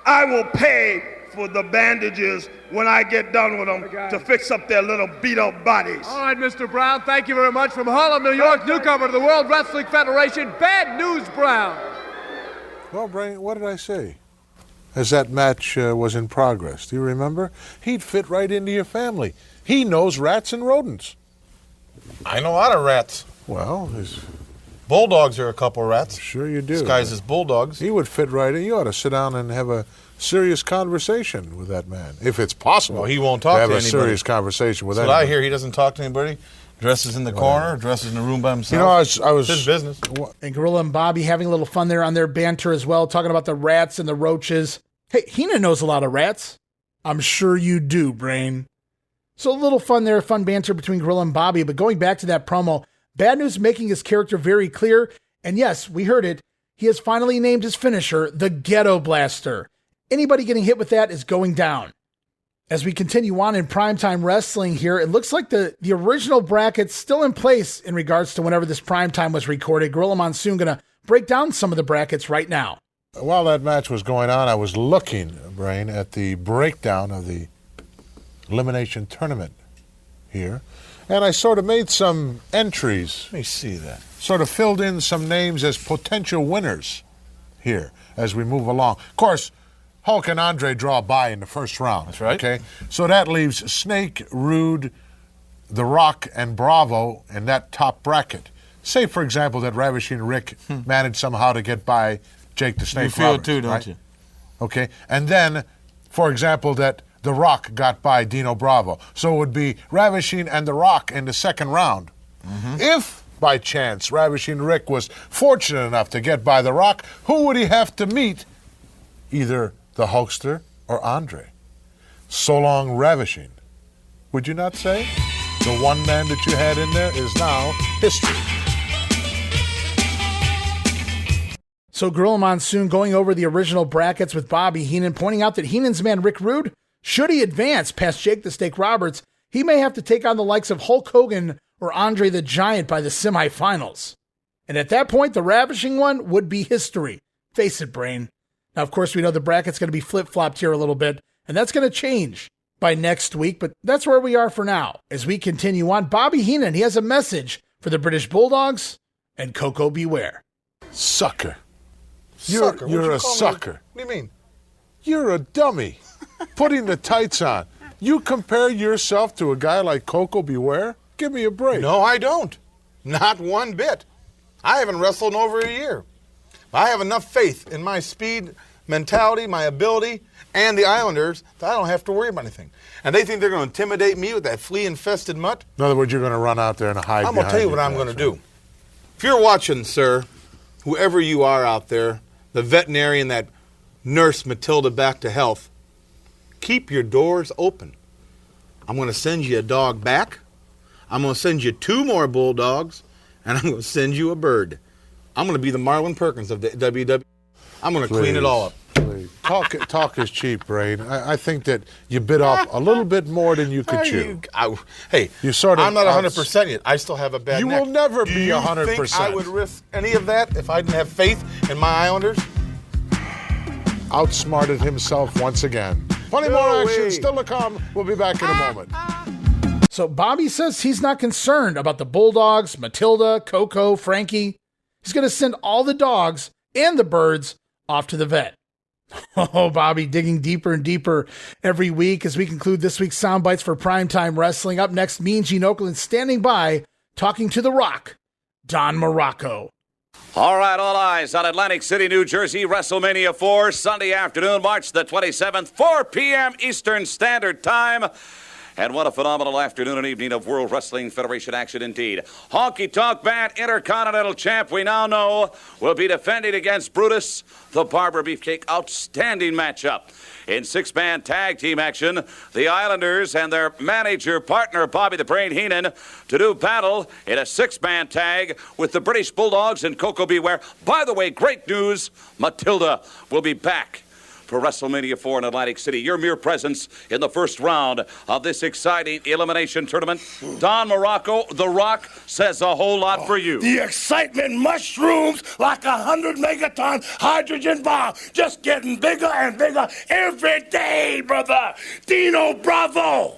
I will pay for the bandages when I get done with them to fix up their little beat up bodies. All right, Mr. Brown, thank you very much. From Harlem, New York, newcomer to the World Wrestling Federation, Bad News Brown. Well, Brain, what did I say? As that match was in progress, do you remember? He'd fit right into your family. He knows rats and rodents. I know a lot of rats. Well, his Bulldogs are a couple rats. Sure you do. Disguised as bulldogs. He would fit right in. You ought to sit down and have a serious conversation with that man, if it's possible. Well, he won't talk to have anybody. A serious conversation with that. That's what I hear. He doesn't talk to anybody. Dresses in the corner, dresses in the room by himself. You know, I was his business. And Gorilla and Bobby having a little fun there on their banter as well, talking about the rats and the roaches. Hey, Heenan knows a lot of rats. I'm sure you do, Brain. So a little fun there, fun banter between Gorilla and Bobby, but going back to that promo, Bad News making his character very clear, and yes, we heard it, he has finally named his finisher the Ghetto Blaster. Anybody getting hit with that is going down. As we continue on in primetime wrestling here, it looks like the original bracket's still in place in regards to whenever this primetime was recorded. Gorilla Monsoon going to break down some of the brackets right now. While that match was going on, I was looking, Brain, at the breakdown of the elimination tournament here, and I sort of made some entries. Let me see that. Sort of filled in some names as potential winners here as we move along. Of course, Hulk and Andre draw a bye in the first round. That's right. Okay, so that leaves Snake, Rude, The Rock, and Bravo in that top bracket. Say, for example, that Ravishing Rick managed somehow to get by Jake the Snake You feel Roberts, it too, don't right? you? Okay, and then, for example, that The Rock got by Dino Bravo. So it would be Ravishing and The Rock in the second round. If, by chance, Ravishing Rick was fortunate enough to get by The Rock, who would he have to meet? Either the Hulkster or Andre. So long, Ravishing. Would you not say? The one man that you had in there is now history. So Gorilla Monsoon going over the original brackets with Bobby Heenan, pointing out that Heenan's man Rick Rude, should he advance past Jake the Snake Roberts, he may have to take on the likes of Hulk Hogan or Andre the Giant by the semifinals. And at that point, the Ravishing one would be history. Face it, Brain. Now, of course, we know the bracket's going to be flip-flopped here a little bit, and that's going to change by next week, but that's where we are for now. As we continue on, Bobby Heenan, he has a message for the British Bulldogs and Koko B. Ware. Sucker. Sucker? What'd You're you a call me? sucker. What do you mean? You're a dummy. Putting the tights on. You compare yourself to a guy like Koko B. Ware? Give me a break. No, I don't. Not one bit. I haven't wrestled in over a year. I have enough faith in my speed, mentality, my ability, and the Islanders that I don't have to worry about anything. And they think they're going to intimidate me with that flea-infested mutt? In other words, you're going to run out there and hide I'm going to tell you what I'm going to do. If you're watching, sir, whoever you are out there, the veterinarian that nursed Matilda back to health, keep your doors open. I'm going to send you a dog back. I'm going to send you 2 more Bulldogs, and I'm going to send you a bird. I'm going to be the Marlon Perkins of the WWF. I'm going to clean it all up. Please. Talk is cheap, Brain. I think that you bit off a little bit more than you could chew. Hey, you sort of I'm not 100% yet. I still have a bad You neck. will never Do be you 100%. think I would risk any of that if I didn't have faith in my Islanders? Outsmarted himself once again. Plenty more action still to come. We'll be back in a moment. So Bobby says he's not concerned about the Bulldogs, Matilda, Koko, Frankie. He's going to send all the dogs and the birds off to the vet. Oh, Bobby digging deeper and deeper every week as we conclude this week's Soundbites for Primetime Wrestling. Up next, Mean Gene Okerlund standing by, talking to The Rock, Don Morocco. All right, all eyes on Atlantic City, New Jersey, WrestleMania 4, Sunday afternoon, March the 27th, 4 p.m. Eastern Standard Time. And what a phenomenal afternoon and evening of World Wrestling Federation action indeed. Honky Tonk Man Intercontinental Champ, we now know, will be defending against Brutus, the Barber Beefcake. Outstanding matchup. In 6-man tag team action, the Islanders and their manager partner, Bobby the Brain Heenan, to do battle in a 6-man tag with the British Bulldogs and Koko B. Ware. By the way, great news, Matilda will be back for WrestleMania 4 in Atlantic City. Your mere presence in the first round of this exciting elimination tournament. Don Morocco, The Rock, says a whole lot for you. The excitement mushrooms like 100 megaton hydrogen bomb, just getting bigger and bigger every day, brother. Dino Bravo.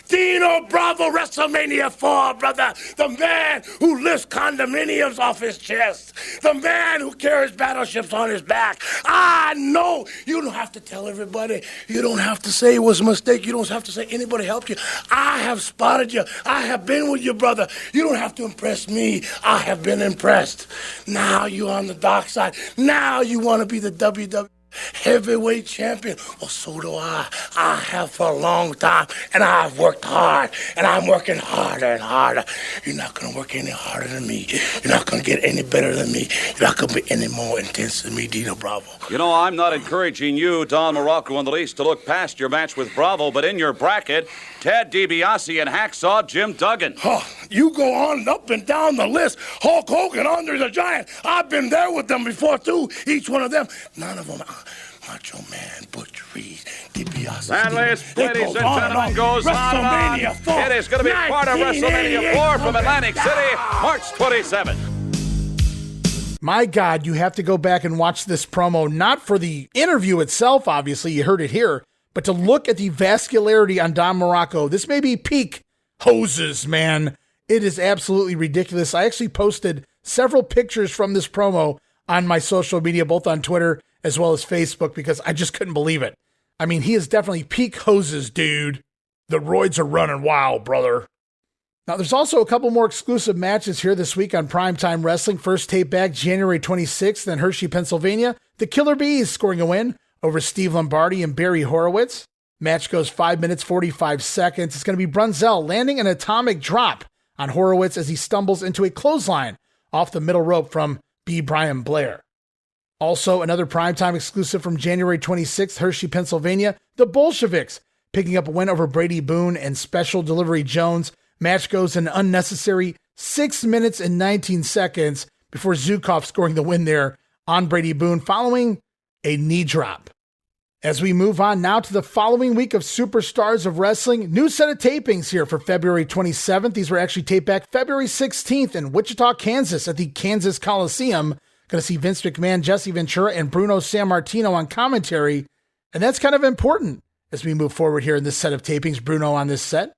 Dino Bravo, WrestleMania 4, brother. The man who lifts condominiums off his chest. The man who carries battleships on his back. I know you don't have to tell everybody. You don't have to say it was a mistake. You don't have to say anybody helped you. I have spotted you. I have been with you, brother. You don't have to impress me. I have been impressed. Now you're on the dark side. Now you want to be the WWF heavyweight champion. Well, so do I. I have for a long time, and I've worked hard, and I'm working harder and harder. You're not going to work any harder than me. You're not going to get any better than me. You're not going to be any more intense than me, Dino Bravo. You know, I'm not encouraging you, Don Morocco, in the least, to look past your match with Bravo, but in your bracket, Ted DiBiase and Hacksaw Jim Duggan. Oh, you go on up and down the list. Hulk Hogan, Andre the Giant. I've been there with them before, too. Each one of them. None of them. Macho Man, Butch Reed, DiBiase. That list, ladies and gentlemen, goes on and on. It is going to be part of WrestleMania 4 from Atlantic City, March 27th. My God, you have to go back and watch this promo, not for the interview itself, obviously, you heard it here, but to look at the vascularity on Don Morocco. This may be peak hoses, man. It is absolutely ridiculous. I actually posted several pictures from this promo on my social media, both on Twitter as well as Facebook, because I just couldn't believe it. I mean, he is definitely peak hoses, dude. The roids are running wild, brother. Now, there's also a couple more exclusive matches here this week on Primetime Wrestling. First tape back January 26th in Hershey, Pennsylvania. The Killer Bees scoring a win over Steve Lombardi and Barry Horowitz. Match goes 5 minutes, 45 seconds. It's going to be Brunzell landing an atomic drop on Horowitz as he stumbles into a clothesline off the middle rope from B. Brian Blair. Also, another primetime exclusive from January 26th, Hershey, Pennsylvania. The Bolsheviks picking up a win over Brady Boone and Special Delivery Jones. Match goes an unnecessary 6 minutes and 19 seconds before Zukov scoring the win there on Brady Boone following a knee drop. As we move on now to the following week of Superstars of Wrestling, new set of tapings here for February 27th. These were actually taped back February 16th in Wichita, Kansas at the Kansas Coliseum. Going to see Vince McMahon, Jesse Ventura, and Bruno Sammartino on commentary. And that's kind of important as we move forward here in this set of tapings. Bruno on this set.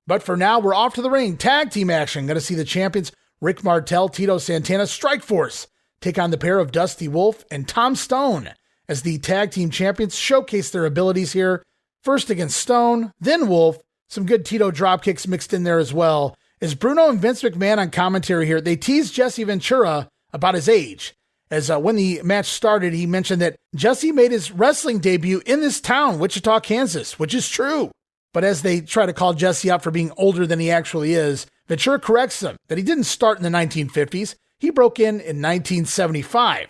But for now, we're off to the ring. Tag team action. Going to see the champions Rick Martel, Tito Santana, Strikeforce take on the pair of Dusty Wolf and Tom Stone as the tag team champions showcase their abilities here. First against Stone, then Wolf. Some good Tito dropkicks mixed in there as well. As Bruno and Vince McMahon on commentary here, they tease Jesse Ventura about his age. As when the match started, he mentioned that Jesse made his wrestling debut in this town, Wichita, Kansas, which is true. But as they try to call Jesse out for being older than he actually is, Ventura corrects them that he didn't start in the 1950s. He broke in 1975,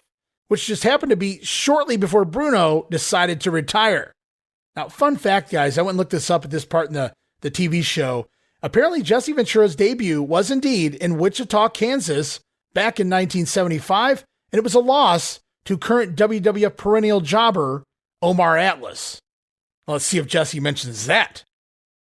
which just happened to be shortly before Bruno decided to retire. Now, fun fact, guys, I went and looked this up at this part in the TV show. Apparently, Jesse Ventura's debut was indeed in Wichita, Kansas, back in 1975, and it was a loss to current WWF perennial jobber Omar Atlas. Well, let's see if Jesse mentions that.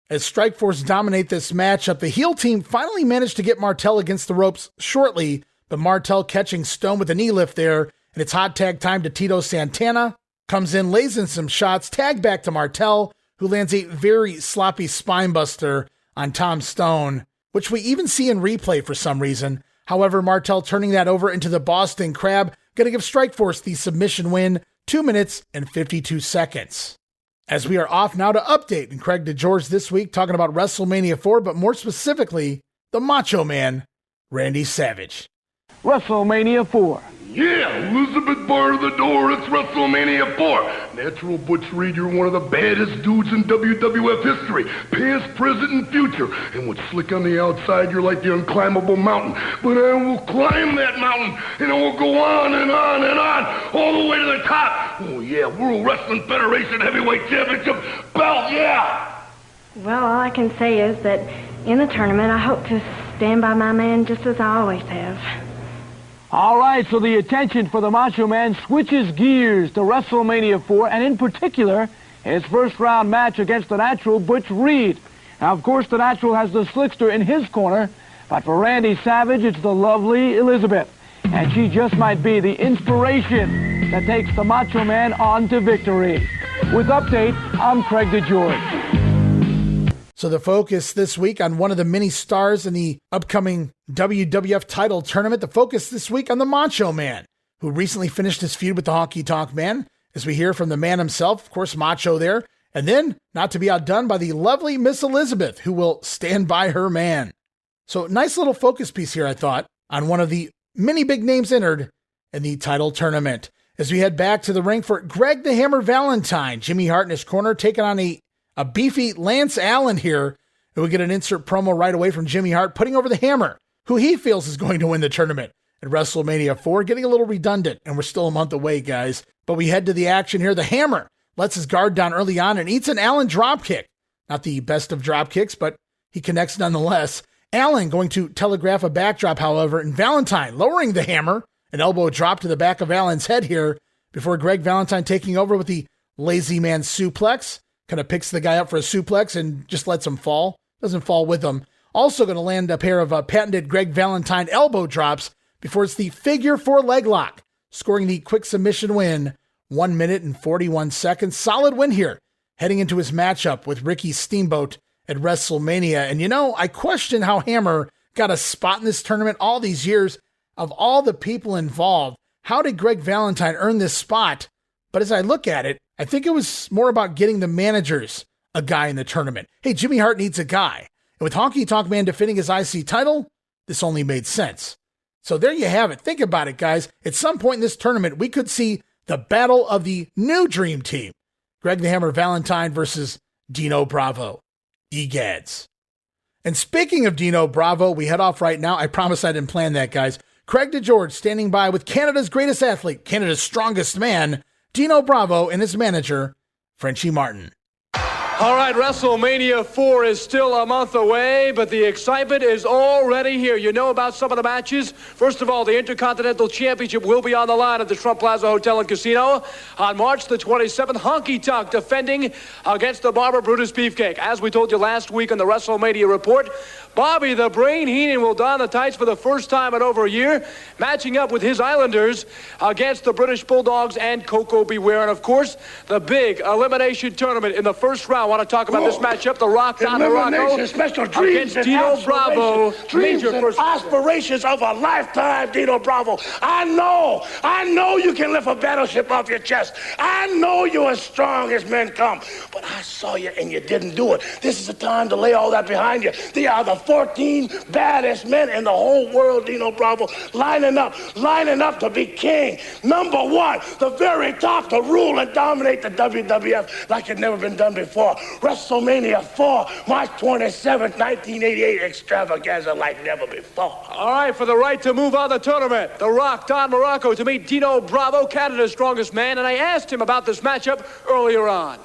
As Strikeforce dominate this matchup, the heel team finally managed to get Martel against the ropes shortly, but Martel catching Stone with a knee lift there, and it's hot tag time to Tito Santana. Comes in, lays in some shots, tag back to Martel, who lands a very sloppy spinebuster on Tom Stone, which we even see in replay for some reason. However, Martel turning that over into the Boston Crab, going to give Strikeforce the submission win, 2 minutes and 52 seconds. As we are off now to update and Craig DeGeorge this week talking about WrestleMania 4, but more specifically, the Macho Man, Randy Savage. WrestleMania 4. Yeah, Elizabeth bar to the door, it's WrestleMania 4. Natural Butch Reed, you're one of the baddest dudes in WWF history. Past, present, and future. And what's slick on the outside, you're like the unclimbable mountain. But I will climb that mountain, and it will go on and on and on, all the way to the top. Oh yeah, World Wrestling Federation Heavyweight Championship belt, yeah! Well, all I can say is that in the tournament, I hope to stand by my man just as I always have. All right, so the attention for the Macho Man switches gears to WrestleMania 4, and in particular, his first-round match against the Natural Butch Reed. Now, of course, the Natural has the Slickster in his corner, but for Randy Savage, it's the lovely Elizabeth. And she just might be the inspiration that takes the Macho Man on to victory. With Update, I'm Craig DeGeorge. So the focus this week on one of the many stars in the upcoming WWF Title tournament. The focus this week on the Macho Man, who recently finished his feud with the Honky Tonk Man, as we hear from the man himself, of course, Macho there. And then, not to be outdone by the lovely Miss Elizabeth, who will stand by her man. So nice little focus piece here, I thought, on one of the many big names entered in the title tournament. As we head back to the ring for Greg the Hammer Valentine, Jimmy Hart in his corner taking on a beefy Lance Allen here. And we get an insert promo right away from Jimmy Hart putting over the Hammer, who he feels is going to win the tournament at WrestleMania 4, getting a little redundant, and we're still a month away, guys. But we head to the action here. The Hammer lets his guard down early on and eats an Allen dropkick. Not the best of dropkicks, but he connects nonetheless. Allen going to telegraph a backdrop, however, and Valentine lowering the Hammer. An elbow drop to the back of Allen's head here before Greg Valentine taking over with the lazy man suplex. Kind of picks the guy up for a suplex and just lets him fall. Doesn't fall with him. Also going to land a pair of patented Greg Valentine elbow drops before it's the figure 4 leg lock, scoring the quick submission win, 1 minute and 41 seconds. Solid win here, heading into his matchup with Ricky Steamboat at WrestleMania. And I question how Hammer got a spot in this tournament all these years. Of all the people involved, how did Greg Valentine earn this spot? But as I look at it, I think it was more about getting the managers a guy in the tournament. Hey, Jimmy Hart needs a guy. And with Honky Tonk Man defending his IC title, this only made sense. So there you have it. Think about it, guys. At some point in this tournament, we could see the battle of the new Dream Team. Greg the Hammer Valentine versus Dino Bravo. Egads. And speaking of Dino Bravo, we head off right now. I promise I didn't plan that, guys. Craig DeGeorge standing by with Canada's greatest athlete, Canada's strongest man, Dino Bravo, and his manager, Frenchie Martin. All right, WrestleMania 4 is still a month away, but the excitement is already here. You know about some of the matches. First of all, the Intercontinental Championship will be on the line at the Trump Plaza Hotel and Casino on March the 27th. Honky Tonk defending against the Barber Brutus Beefcake. As we told you last week on the WrestleMania report, Bobby the Brain Heenan will don the tights for the first time in over a year, matching up with his Islanders against the British Bulldogs and Koko B. Ware. And, of course, the big elimination tournament in the first round. I want to talk about this matchup, The Rock Don Morocco special dreams against Dino Bravo. Dreams and aspirations of a lifetime, Dino Bravo. I know you can lift a battleship off your chest. I know you're as strong as men come. But I saw you and you didn't do it. This is the time to lay all that behind you. They are the 14 baddest men in the whole world, Dino Bravo, lining up to be king. Number one, the very top, to rule and dominate the WWF like it never been done before. WrestleMania 4, March 27th, 1988, extravaganza like never before. All right, for the right to move on the tournament, The Rock, Don Morocco, to meet Dino Bravo, Canada's strongest man, and I asked him about this matchup earlier on.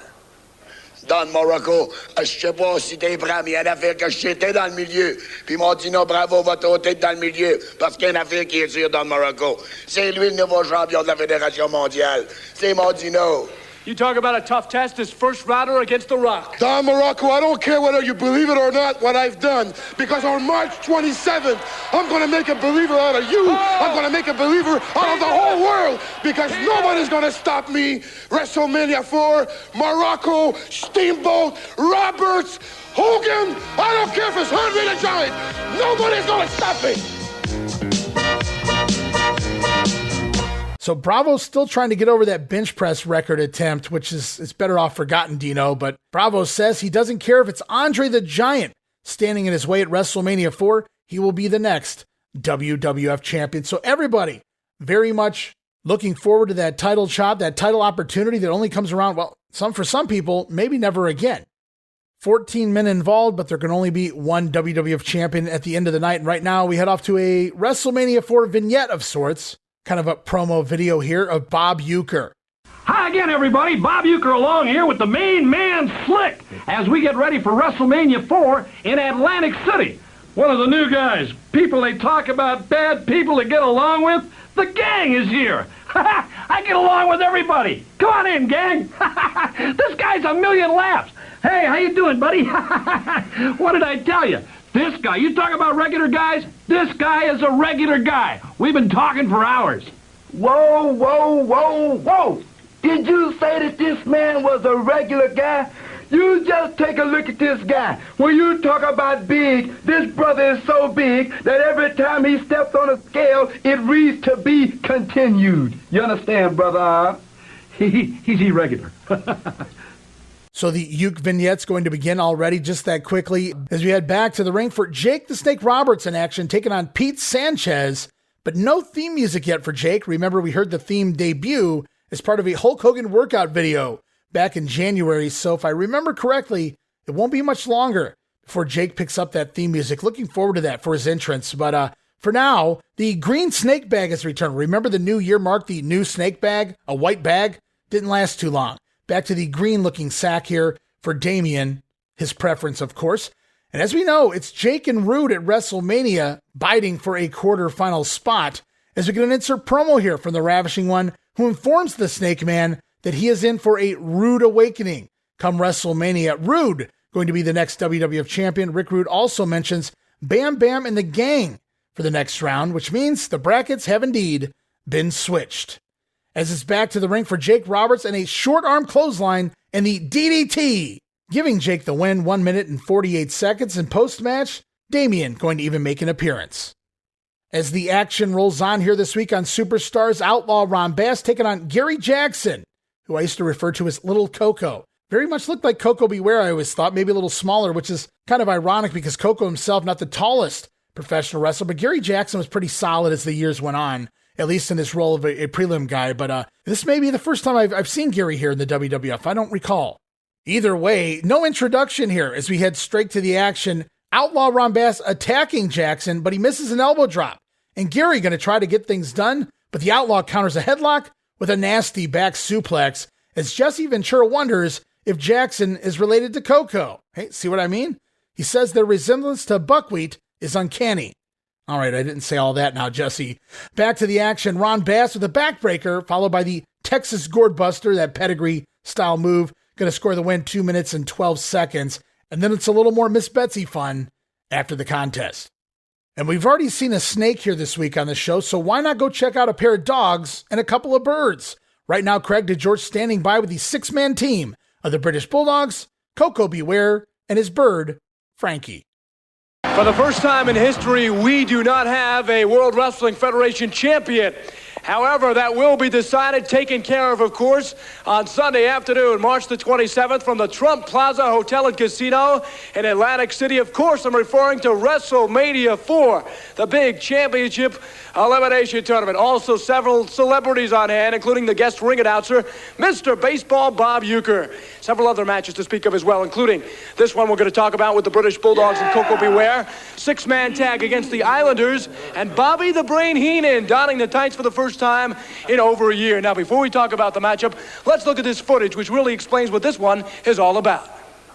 Don Morocco, je sais pas si t'es prêt, mais il y a une affaire que j'étais dans le milieu. Puis mon Dino Bravo va t'ôter dans le milieu. Parce qu'il y a une affaire qui est sûre, Don Morocco. C'est lui le nouveau champion de la Fédération mondiale. C'est mon Dino. You talk about a tough test, this first rounder against The Rock. Don Morocco, I don't care whether you believe it or not, what I've done, because on March 27th, I'm going to make a believer out of you. I'm going to make a believer out of the whole world, because nobody's going to stop me. WrestleMania 4, Morocco, Steamboat, Roberts, Hogan, I don't care if it's Andre the Giant. Nobody's going to stop me. So Bravo's still trying to get over that bench press record attempt, which is better off forgotten, Dino. But Bravo says he doesn't care if it's Andre the Giant standing in his way at WrestleMania 4. He will be the next WWF champion. So everybody very much looking forward to that title shot, that title opportunity that only comes around, well, for some people, maybe never again. 14 men involved, but there can only be one WWF champion at the end of the night. And right now we head off to a WrestleMania 4 vignette of sorts. Kind of a promo video here of Bob Uecker. Hi again, everybody. Bob Uecker along here with the main man, Slick, as we get ready for WrestleMania 4 in Atlantic City. One of the new guys. People they talk about, bad people to get along with. The gang is here. I get along with everybody. Come on in, gang. This guy's a million laughs. Hey, how you doing, buddy? What did I tell you? This guy, you talk about regular guys? This guy is a regular guy. We've been talking for hours. Whoa, whoa, whoa, whoa. Did you say that this man was a regular guy? You just take a look at this guy. When you talk about big, this brother is so big that every time he steps on a scale, it reads to be continued. You understand, brother? He's irregular. So the Uecker vignette's going to begin already just that quickly as we head back to the ring for Jake the Snake Roberts in action, taking on Pete Sanchez. but no theme music yet for Jake. Remember, we heard the theme debut as part of a Hulk Hogan workout video back in January, so if I remember correctly, it won't be much longer before Jake picks up that theme music. Looking forward to that for his entrance, but for now, the green snake bag has returned. Remember the new year marked the new snake bag, a white bag? Didn't last too long. Back to the green-looking sack here for Damien, his preference, of course. And as we know, it's Jake and Rude at WrestleMania biting for a quarterfinal spot as we get an insert promo here from the Ravishing One who informs the Snake Man that he is in for a rude awakening come WrestleMania. Rude going to be the next WWF champion. Rick Rude also mentions Bam Bam and the gang for the next round, which means the brackets have indeed been switched. As it's back to the ring for Jake Roberts and a short arm clothesline and the DDT, giving Jake the win 1 minute and 48 seconds. And post-match, Damien going to even make an appearance. As the action rolls on here this week on Superstars, Outlaw Ron Bass taking on Gary Jackson, who I used to refer to as Little Koko. Very much looked like Koko B. Ware, I always thought, maybe a little smaller, which is kind of ironic because Koko himself, not the tallest professional wrestler, but Gary Jackson was pretty solid as the years went on, at least in his role of a prelim guy. But this may be the first time I've seen Gary here in the WWF. I don't recall. Either way, no introduction here as we head straight to the action. Outlaw Ron Bass attacking Jackson, but he misses an elbow drop. And Gary going to try to get things done, but the Outlaw counters a headlock with a nasty back suplex as Jesse Ventura wonders if Jackson is related to Koko. Hey, see what I mean? He says their resemblance to buckwheat is uncanny. All right, I didn't say all that now, Jesse. Back to the action. Ron Bass with a backbreaker, followed by the Texas Gourd Buster, that pedigree-style move. Going to score the win 2 minutes and 12 seconds. And then it's a little more Miss Betsy fun after the contest. And we've already seen a snake here this week on the show, so why not go check out a pair of dogs and a couple of birds? Right now, Craig DeGeorge standing by with the six-man team of the British Bulldogs, Koko B. Ware, and his bird, Frankie. For the first time in history, we do not have a World Wrestling Federation champion. However, that will be decided, taken care of course, on Sunday afternoon, March the 27th, from the Trump Plaza Hotel and Casino in Atlantic City. Of course, I'm referring to WrestleMania IV, the big championship elimination tournament. Also, several celebrities on hand, including the guest ring announcer, Mr. Baseball Bob Uecker. Several other matches to speak of as well, including this one we're going to talk about with the British Bulldogs and Koko B. Ware. Six-man tag against the Islanders, and Bobby the Brain Heenan donning the tights for the first time in over a year. Now, before we talk about the matchup, let's look at this footage, which really explains what this one is all about.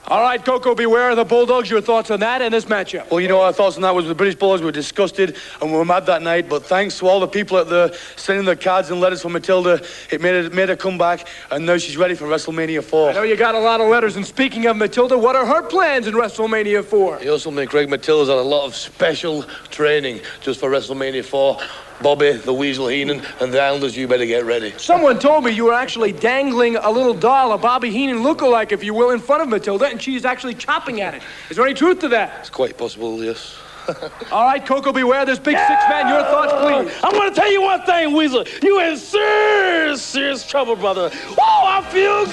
All right, Koko B. Ware, the Bulldogs, your thoughts on that and this matchup? Well, you know, our thoughts on that was the British Bulldogs were disgusted and we were mad that night, but thanks to all the people at the sending the cards and letters for Matilda, it made her come back, and now she's ready for WrestleMania IV. I know you got a lot of letters, and speaking of Matilda, what are her plans in WrestleMania IV? You know something, Craig? Matilda's had a lot of special training just for WrestleMania IV. Bobby, the Weasel Heenan, and the Islanders, you better get ready. Someone told me you were actually dangling a little doll, a Bobby Heenan lookalike, if you will, in front of Matilda, and she's actually chopping at it. Is there any truth to that? It's quite possible, yes. All right, Koko B. Ware, this big six-man, your thoughts, please. I'm going to tell you one thing, Weasel. You in serious, serious trouble, brother. Oh, I feel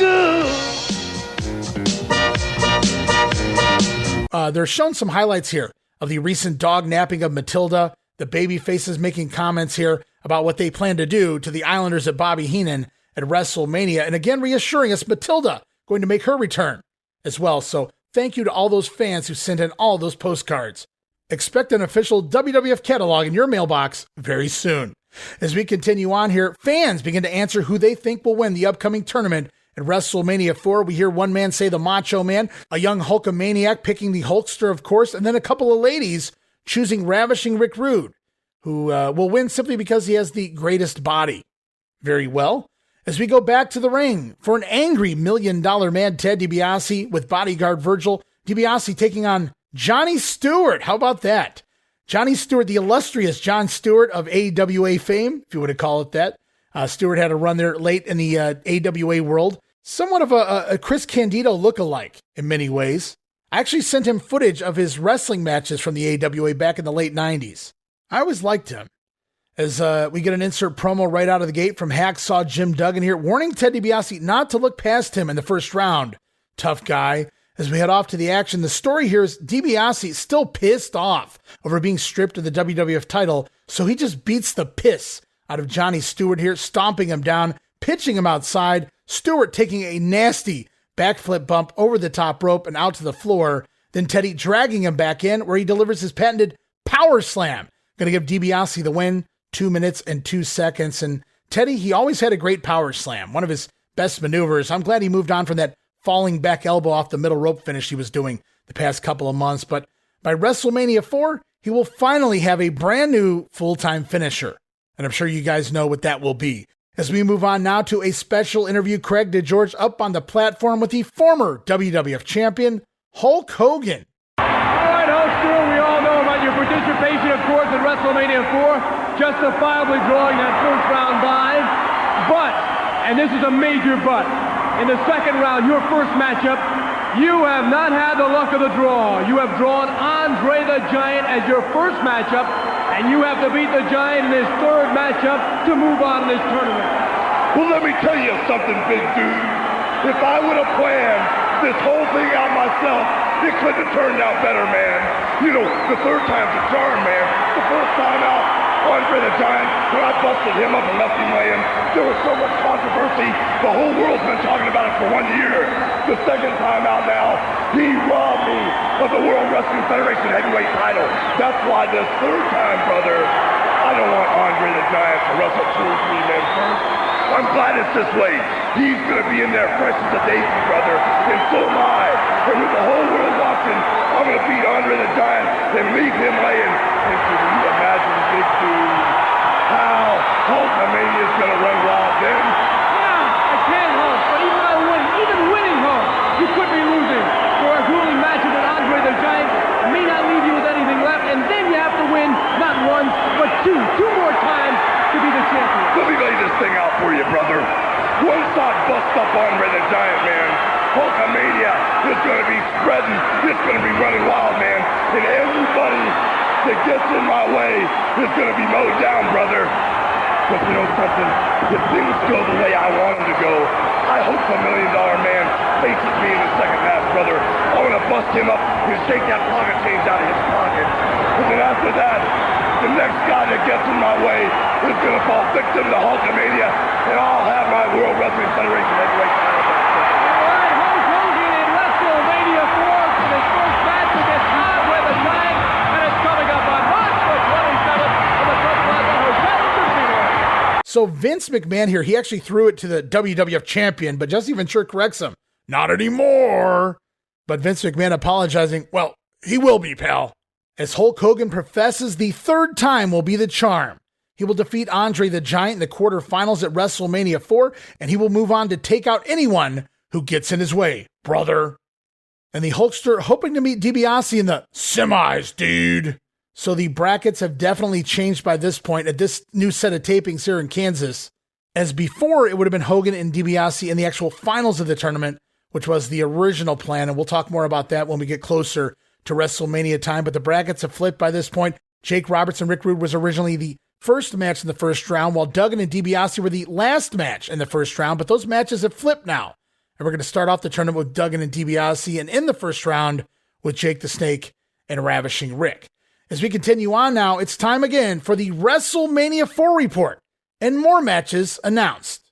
good. They're showing some highlights here of the recent dog napping of Matilda. The baby faces making comments here about what they plan to do to the Islanders at Bobby Heenan at WrestleMania. And again, reassuring us Matilda going to make her return as well. So thank you to all those fans who sent in all those postcards. Expect an official WWF catalog in your mailbox very soon. As we continue on here, fans begin to answer who they think will win the upcoming tournament at WrestleMania IV. We hear one man say the Macho Man, a young Hulkamaniac picking the Hulkster, of course, and then a couple of ladies choosing Ravishing Rick Rude, who will win simply because he has the greatest body. Very well. As we go back to the ring for an angry $1 million man, Ted DiBiase, with bodyguard Virgil. DiBiase taking on Johnny Stewart. How about that? Johnny Stewart, the illustrious John Stewart of AWA fame, if you would call it that. Stewart had a run there late in the AWA world. Somewhat of a Chris Candido look-alike in many ways. I actually sent him footage of his wrestling matches from the AWA back in the late 90s. I always liked him. As we get an insert promo right out of the gate from Hacksaw Jim Duggan here, warning Ted DiBiase not to look past him in the first round. Tough guy. As we head off to the action, the story here is Dibiase still pissed off over being stripped of the WWF title, so he just beats the piss out of Johnny Stewart here, stomping him down, pitching him outside, Stewart taking a nasty backflip bump over the top rope and out to the floor, then Teddy dragging him back in where he delivers his patented power slam. Going to give Dibiase the win, 2 minutes and 2 seconds. And Teddy, he always had a great power slam, one of his best maneuvers. I'm glad he moved on from that falling back elbow off the middle rope finish he was doing the past couple of months. But by WrestleMania 4, he will finally have a brand new full-time finisher. And I'm sure you guys know what that will be. As we move on now to a special interview, Craig DeGeorge up on the platform with the former WWF champion, Hulk Hogan. All right, Hulkster, we all know about your participation, of course, in WrestleMania 4, justifiably drawing that first round dive. But, and this is a major but, in the second round, your first matchup, you have not had the luck of the draw. You have drawn Andre the Giant as your first matchup, and you have to beat the Giant in his third matchup to move on in this tournament. Well, let me tell you something, big dude. If I would have planned this whole thing out myself, it couldn't have turned out better, man. You know, the third time's a charm, man. The first time out, Andre the Giant, when I busted him up and left him laying, there was so much controversy. The whole world's been talking about it for 1 year. The second time out now, he robbed me of the World Wrestling Federation heavyweight title. That's why this third time, brother, I don't want Andre the Giant to wrestle 2 or 3 men first. I'm glad it's this way. He's going to be in there fresh as a daisy, brother, and so am I. And with the whole world watching, I'm going to beat Andre the Giant and leave him laying. And can you imagine, big dude, how Hulkamania is going to run wild then? Yeah, I can, Hulk, but even winning, Hulk, you could be losing. For a grueling matchup with Andre the Giant may not leave you with anything left, and then you have to win not once, but two more times to be the champion. Let me lay this thing out for you, brother. Once I bust up Andre the Giant, man, Hulkamania is going to be spreading. It's going to be running wild, man. And everybody that gets in my way is going to be mowed down, brother. But you know something? If things go the way I want them to go, I hope the $1 Million Man faces me in the second half, brother. I'm going to bust him up and shake that pocket change out of his pocket. And then after that, the next guy that gets in my way is going to fall victim to Hulkamania, and I'll have my World Wrestling Federation heavyweight title. All right, Hulk Hogan in WrestleMania 4 for his first match against Andre the Giant, and it's coming up on March the 27th in the Trump Plaza Hotel in Disneyland. So Vince McMahon here, he actually threw it to the WWF champion, but Jesse Ventura corrects him. Not anymore. But Vince McMahon apologizing, well, he will be, pal. As Hulk Hogan professes the third time will be the charm. He will defeat Andre the Giant in the quarterfinals at WrestleMania 4, and he will move on to take out anyone who gets in his way, brother. And the Hulkster hoping to meet Dibiase in the semis, dude. So the brackets have definitely changed by this point at this new set of tapings here in Kansas. As before, it would have been Hogan and Dibiase in the actual finals of the tournament, which was the original plan, and we'll talk more about that when we get closer to WrestleMania time. But the brackets have flipped by this point. Jake Roberts and Rick Rude was originally the first match in the first round, while Duggan and Dibiase were the last match in the first round, but those matches have flipped now. And we're going to start off the tournament with Duggan and Dibiase, and in the first round with Jake the Snake and Ravishing Rick. As we continue on now, it's time again for the WrestleMania 4 report, and more matches announced.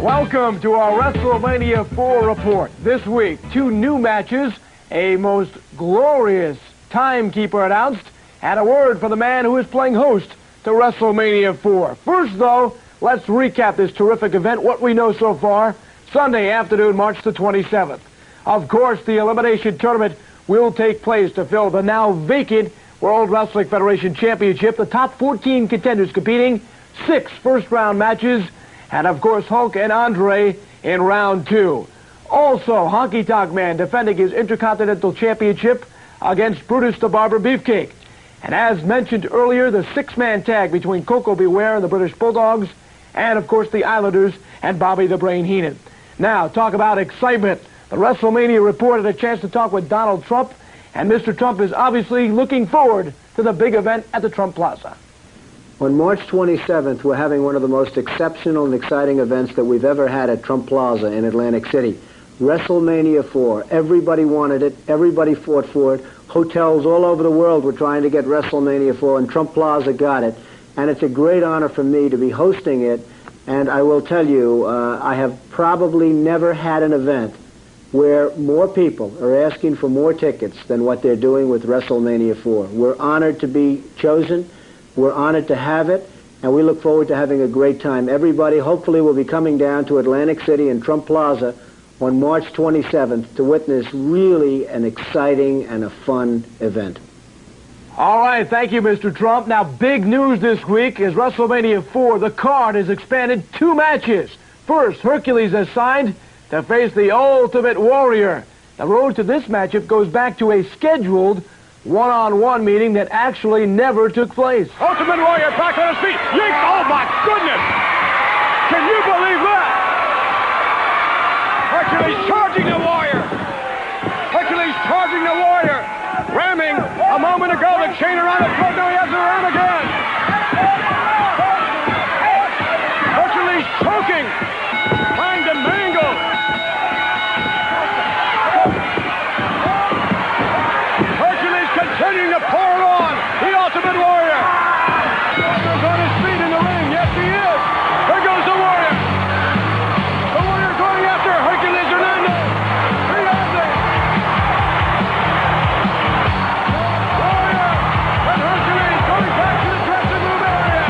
Welcome to our WrestleMania 4 report. This week, 2 new matches, a most glorious timekeeper announced, and a word for the man who is playing host to WrestleMania 4. First, though, let's recap this terrific event, what we know so far. Sunday afternoon, March the 27th. Of course, the Elimination Tournament will take place to fill the now vacant World Wrestling Federation Championship. The top 14 contenders competing, 6 first-round matches, and of course, Hulk and Andre in round 2. Also, Honky Tonk Man defending his Intercontinental Championship against Brutus the Barber Beefcake. And as mentioned earlier, the 6-man tag between Koko B, Ware and the British Bulldogs, and of course the Islanders and Bobby the Brain Heenan. Now, talk about excitement. The WrestleMania Report had a chance to talk with Donald Trump, and Mr. Trump is obviously looking forward to the big event at the Trump Plaza. On March 27th, we're having one of the most exceptional and exciting events that we've ever had at Trump Plaza in Atlantic City. WrestleMania IV. Everybody wanted it. Everybody fought for it. Hotels all over the world were trying to get WrestleMania IV, and Trump Plaza got it. And it's a great honor for me to be hosting it. And I will tell you, I have probably never had an event where more people are asking for more tickets than what they're doing with WrestleMania IV. We're honored to be chosen. We're honored to have it, and we look forward to having a great time. Everybody hopefully will be coming down to Atlantic City and Trump Plaza on March 27th to witness really an exciting and a fun event. All right, thank you, Mr. Trump. Now, big news this week is WrestleMania IV. The card has expanded 2 matches. First, Hercules has signed to face the Ultimate Warrior. The road to this matchup goes back to a scheduled one-on-one meeting that actually never took place. Ultimate Warrior back on his feet. Yeet! Oh, my goodness! Can you believe that? Hercules charging the Warrior. Hercules charging the Warrior. Ramming a moment ago the chain around the throat. Now he has the ram again. Hercules choking. Trying to mangle. Continuing to pour it on, the Ultimate Warrior. Warrior's on his feet in the ring. Yes, he is. There goes the Warrior. The Warrior going after Hercules Hernandez. He has it. Warrior and Hercules going back to the dressing room area.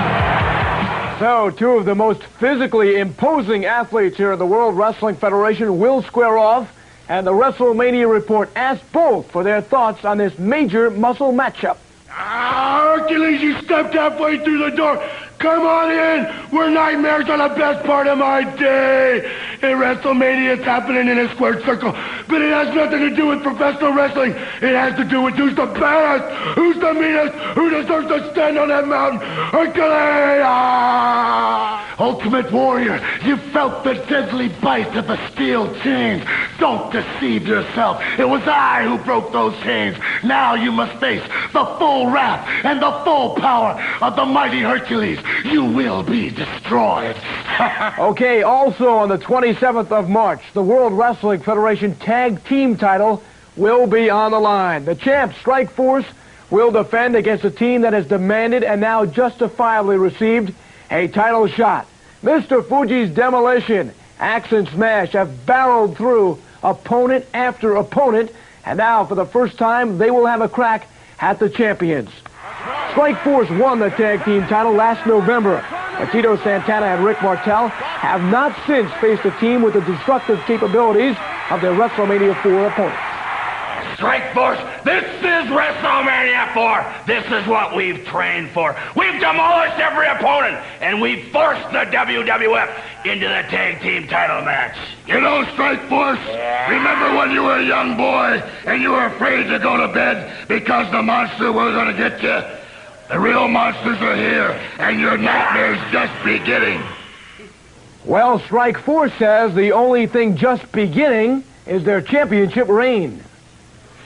So, 2 of the most physically imposing athletes here in the World Wrestling Federation will square off. And the WrestleMania Report asked both for their thoughts on this major muscle matchup. Hercules, you stepped halfway through the door. Come on in. We're nightmares on the best part of my day. In WrestleMania, it's happening in a squared circle. But it has nothing to do with professional wrestling. It has to do with who's the best, who's the meanest, who deserves to stand on that mountain. Hercules! Ultimate Warrior, you felt the deadly bite of the steel chains. Don't deceive yourself. It was I who broke those chains. Now you must face the full wrath and the full power of the mighty Hercules. You will be destroyed. Okay, also on the 27th of March, the World Wrestling Federation Tag Team title will be on the line. The champ, Strike Force, will defend against a team that has demanded and now justifiably received a title shot. Mr. Fuji's Demolition, Axe and Smash have barreled through opponent after opponent, and now for the first time they will have a crack at the champions. Strike Force won the tag team title last November, but Tito Santana and Rick Martel have not since faced a team with the destructive capabilities of their WrestleMania IV opponents. Strike Force, this is WrestleMania IV. This is what we've trained for. We've demolished every opponent, and we've forced the WWF into the tag team title match. You know, Strike Force, remember when you were a young boy and you were afraid to go to bed because the monster was going to get you? The real monsters are here, and your nightmare's just beginning. Well, Strike Force says the only thing just beginning is their championship reign.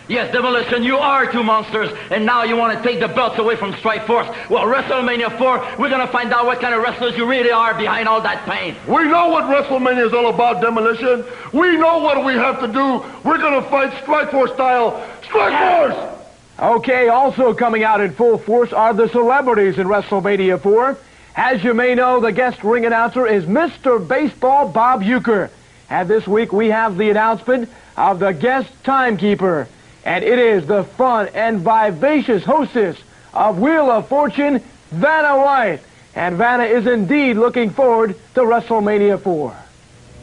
Yes, Demolition, you are 2 monsters, and now you want to take the belts away from Strike Force. Well, WrestleMania IV, we're going to find out what kind of wrestlers you really are behind all that pain. We know what WrestleMania is all about, Demolition. We know what we have to do. We're going to fight Strike Force style. Strike Force! Okay, also coming out in full force are the celebrities in WrestleMania IV. As you may know, the guest ring announcer is Mr. Baseball Bob Uecker. And this week we have the announcement of the guest timekeeper. And it is the fun and vivacious hostess of Wheel of Fortune, Vanna White. And Vanna is indeed looking forward to WrestleMania IV.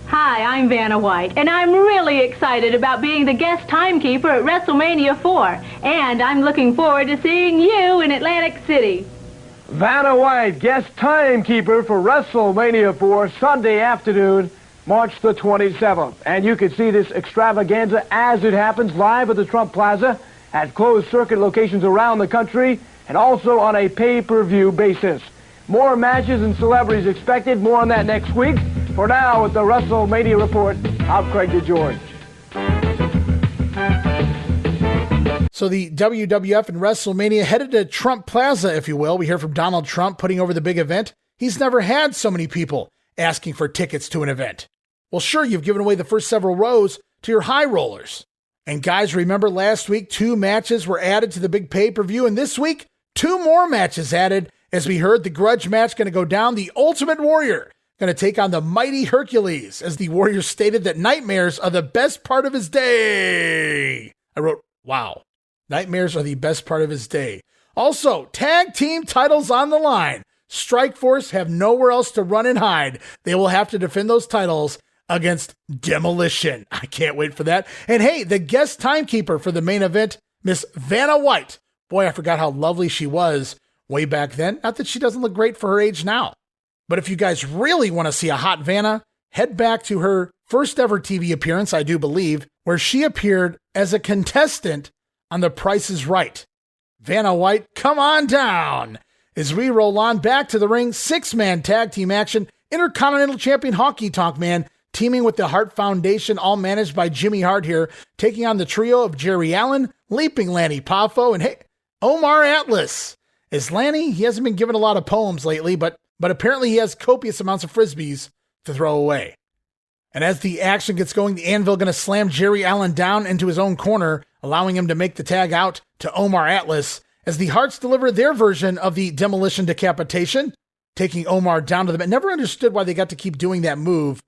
Hi, I'm Vanna White, and I'm really excited about being the guest timekeeper at WrestleMania IV. And I'm looking forward to seeing you in Atlantic City. Vanna White, guest timekeeper for WrestleMania IV, Sunday afternoon, March the 27th. And you can see this extravaganza as it happens live at the Trump Plaza at closed-circuit locations around the country and also on a pay-per-view basis. More matches and celebrities expected. More on that next week. For now, with the WrestleMania Report, I'm Craig DeGeorge. So the WWF and WrestleMania headed to Trump Plaza, if you will. We hear from Donald Trump putting over the big event. He's never had so many people asking for tickets to an event. Well, sure, you've given away the first several rows to your high rollers. And guys, remember last week, 2 matches were added to the big pay-per-view, and this week, 2 more matches added. As we heard, the grudge match going to go down. The Ultimate Warrior going to take on the mighty Hercules, as the Warrior stated that nightmares are the best part of his day. I wrote, wow, nightmares are the best part of his day. Also, tag team titles on the line. Strikeforce have nowhere else to run and hide. They will have to defend those titles against Demolition. I can't wait for that. And hey, the guest timekeeper for the main event, Miss Vanna White. Boy, I forgot how lovely she was way back then. Not that she doesn't look great for her age now. But if you guys really want to see a hot Vanna, head back to her first ever TV appearance, I do believe, where she appeared as a contestant on The Price is Right. Vanna White, come on down. As we roll on back to the ring, 6-man tag team action, Intercontinental Champion Honky Tonk Man teaming with the Hart Foundation, all managed by Jimmy Hart here, taking on the trio of Jerry Allen, Leaping Lanny Poffo, and hey, Omar Atlas. As Lanny, he hasn't been given a lot of poems lately, but apparently he has copious amounts of Frisbees to throw away. And as the action gets going, the Anvil going to slam Jerry Allen down into his own corner, allowing him to make the tag out to Omar Atlas, as the Harts deliver their version of the Demolition decapitation, taking Omar down to the mat. Never understood why they got to keep doing that move,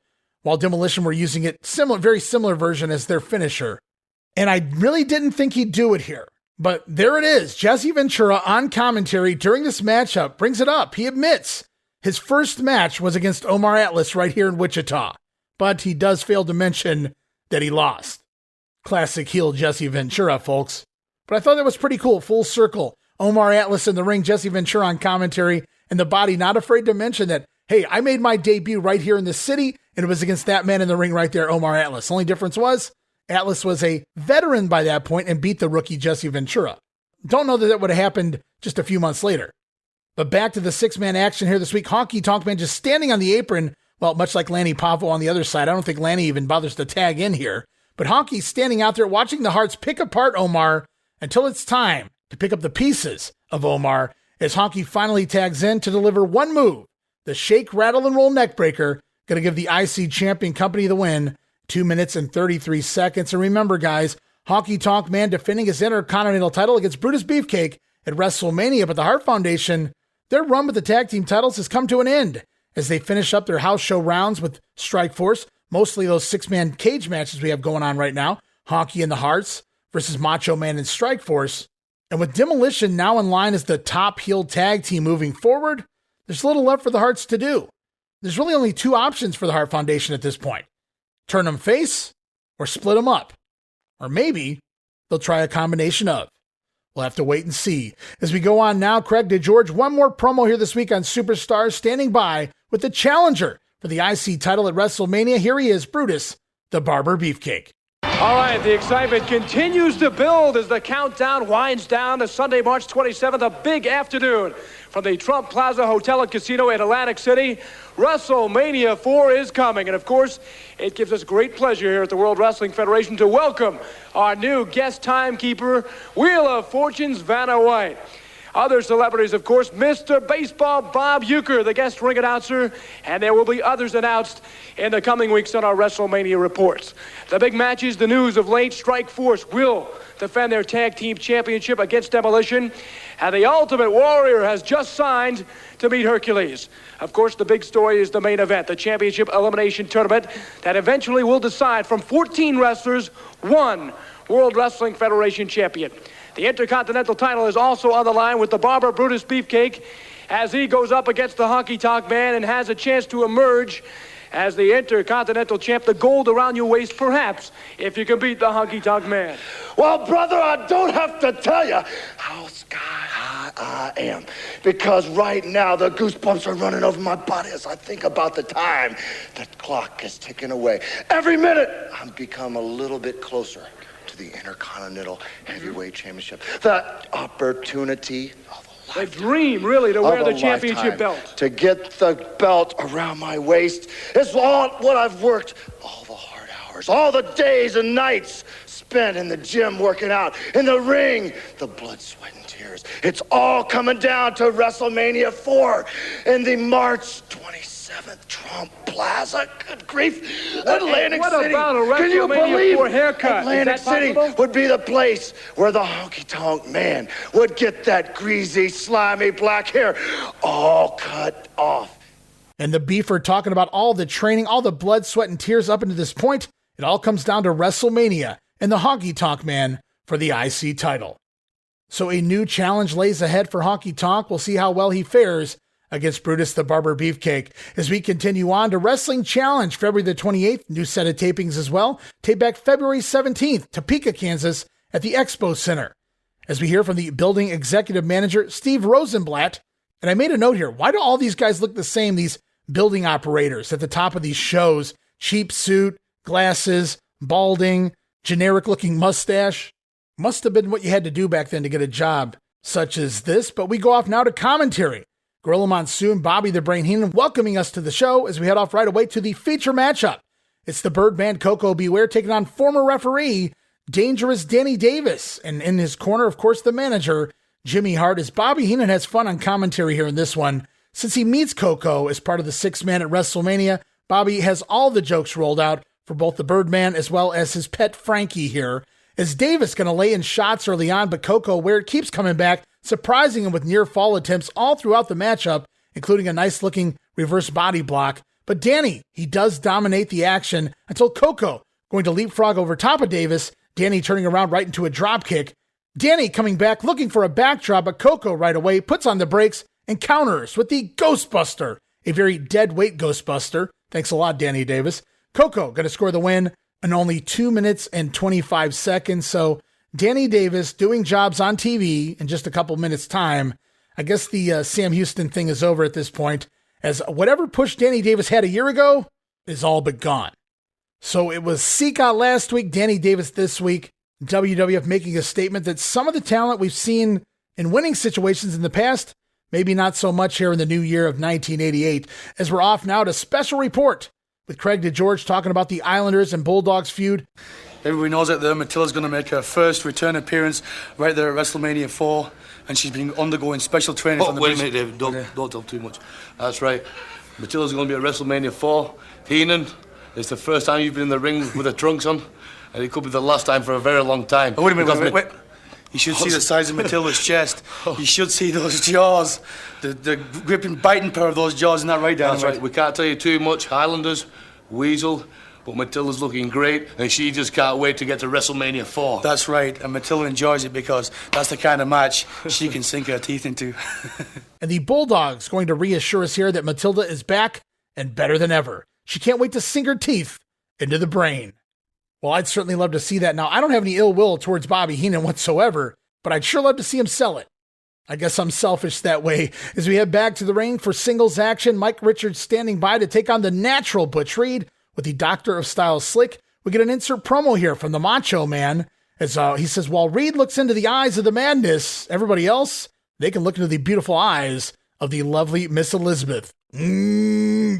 while Demolition were using it very similar version as their finisher. And I really didn't think he'd do it here. But there it is. Jesse Ventura on commentary during this matchup brings it up. He admits his first match was against Omar Atlas right here in Wichita. But he does fail to mention that he lost. Classic heel Jesse Ventura, folks. But I thought that was pretty cool. Full circle. Omar Atlas in the ring, Jesse Ventura on commentary, and the Body not afraid to mention that, hey, I made my debut right here in the city, and it was against that man in the ring right there, Omar Atlas. Only difference was, Atlas was a veteran by that point and beat the rookie Jesse Ventura. Don't know that would have happened just a few months later. But back to the 6-man action here this week. Honky Tonk Man just standing on the apron, well, much like Lanny Poffo on the other side. I don't think Lanny even bothers to tag in here. But Honky's standing out there watching the Harts pick apart Omar until it's time to pick up the pieces of Omar, as Honky finally tags in to deliver one move, the shake, rattle, and roll neckbreaker, going to give the IC champion company the win, 2 minutes and 33 seconds. And remember, guys, Honky Tonk Man defending his Intercontinental title against Brutus Beefcake at WrestleMania, but the Hart Foundation, their run with the tag team titles has come to an end as they finish up their house show rounds with Strikeforce, mostly those 6-man cage matches we have going on right now, Honky and the Harts versus Macho Man and Strikeforce. And with Demolition now in line as the top heel tag team moving forward, there's little left for the Harts to do. There's really only 2 options for the Hart Foundation at this point. Turn them face or split them up. Or maybe they'll try a combination of. We'll have to wait and see. As we go on now, Craig DeGeorge, one more promo here this week on Superstars, standing by with the challenger for the IC title at WrestleMania. Here he is, Brutus, the Barber Beefcake. All right, the excitement continues to build as the countdown winds down to Sunday, March 27th, a big afternoon from the Trump Plaza Hotel and Casino in Atlantic City. WrestleMania 4 is coming, and of course, it gives us great pleasure here at the World Wrestling Federation to welcome our new guest timekeeper, Wheel of Fortune's Vanna White. Other celebrities, of course, Mr. Baseball Bob Uecker, the guest ring announcer, and there will be others announced in the coming weeks on our WrestleMania reports. The big matches, the news of late, Strikeforce will defend their tag team championship against Demolition, and the Ultimate Warrior has just signed to meet Hercules. Of course, the big story is the main event, the championship elimination tournament that eventually will decide from 14 wrestlers, 1 World Wrestling Federation champion. The Intercontinental title is also on the line with the Barber Brutus Beefcake as he goes up against the Honky Tonk Man and has a chance to emerge as the Intercontinental champ, the gold around your waist, perhaps, if you can beat the Honky Tonk Man. Well, brother, I don't have to tell you how sky high I am, because right now the goosebumps are running over my body as I think about the time. The clock is ticking away. Every minute, I'm become a little bit closer to the Intercontinental Heavyweight Championship. The opportunity of a lifetime. The dream, really, to wear the championship belt. To get the belt around my waist is all what I've worked all the hard hours, all the days and nights spent in the gym working out, in the ring, the blood, sweat, and tears. It's all coming down to WrestleMania IV in the March 27th Trump Plaza. Good grief. Atlantic what City. about a Can you WrestleMania believe IV haircut? Atlantic Is that City possible? would be the place where the Honky Tonk Man would get that greasy, slimy black hair all cut off. And the Beefer talking about all the training, all the blood, sweat, and tears up into this point. It all comes down to WrestleMania and the Honky Tonk Man for the IC title. So a new challenge lays ahead for Honky Tonk. We'll see how well he fares against Brutus the Barber Beefcake. As we continue on to Wrestling Challenge, February the 28th, new set of tapings as well. Tape back February 17th, Topeka, Kansas, at the Expo Center. As we hear from the building executive manager, Steve Rosenblatt. And I made a note here. Why do all these guys look the same, these building operators at the top of these shows? Cheap suit, glasses, balding, generic-looking mustache. Must have been what you had to do back then to get a job such as this. But we go off now to commentary. Gorilla Monsoon, Bobby the Brain Heenan welcoming us to the show as we head off right away to the feature matchup. It's the Birdman Koko B. Ware taking on former referee Dangerous Danny Davis. And in his corner, of course, the manager, Jimmy Hart, as Bobby Heenan has fun on commentary here in this one. Since he meets Koko as part of the six-man at WrestleMania, Bobby has all the jokes rolled out for both the Birdman as well as his pet Frankie here. As Davis going to lay in shots early on, but Koko, where it keeps coming back, surprising him with near fall attempts all throughout the matchup, including a nice looking reverse body block. But Danny, he does dominate the action until Koko going to leapfrog over top of Davis, Danny turning around right into a drop kick. Danny coming back looking for a backdrop, but Koko right away puts on the brakes and counters with the Ghostbuster, a very dead weight Ghostbuster. Thanks a lot, Danny Davis. Koko going to score the win in only 2 minutes and 25 seconds. So Danny Davis doing jobs on TV in just a couple minutes time. I guess the Sam Houston thing is over at this point, as whatever push Danny Davis had a year ago is all but gone. So it was Sika last week, Danny Davis this week. WWF making a statement that some of the talent we've seen in winning situations in the past, maybe not so much here in the new year of 1988. As we're off now to Special Report with Craig DeGeorge talking about the Islanders and Bulldogs feud. Everybody knows out there, Matilda's going to make her first return appearance right there at WrestleMania 4, and she's been undergoing special training from the wait a minute, David. Don't tell too much. That's right. Matilda's going to be at WrestleMania 4. Heenan, it's the first time you've been in the ring with the trunks on, and it could be the last time for a very long time. Oh, wait a minute, wait. You should see the size of Matilda's chest. You should see those jaws. The gripping, biting power of those jaws, isn't that right, Dynamite? That's right. We can't tell you too much. Highlanders, Weasel, but Matilda's looking great, and she just can't wait to get to WrestleMania 4. That's right, and Matilda enjoys it because that's the kind of match she can sink her teeth into. And the Bulldogs going to reassure us here that Matilda is back and better than ever. She can't wait to sink her teeth into the brain. Well, I'd certainly love to see that. Now, I don't have any ill will towards Bobby Heenan whatsoever, but I'd sure love to see him sell it. I guess I'm selfish that way. As we head back to the ring for singles action, Mike Richards standing by to take on the natural Butch Reed with the Doctor of Style Slick. We get an insert promo here from the Macho Man as he says, while Reed looks into the eyes of the madness, everybody else, they can look into the beautiful eyes of the lovely Miss Elizabeth. Yeah.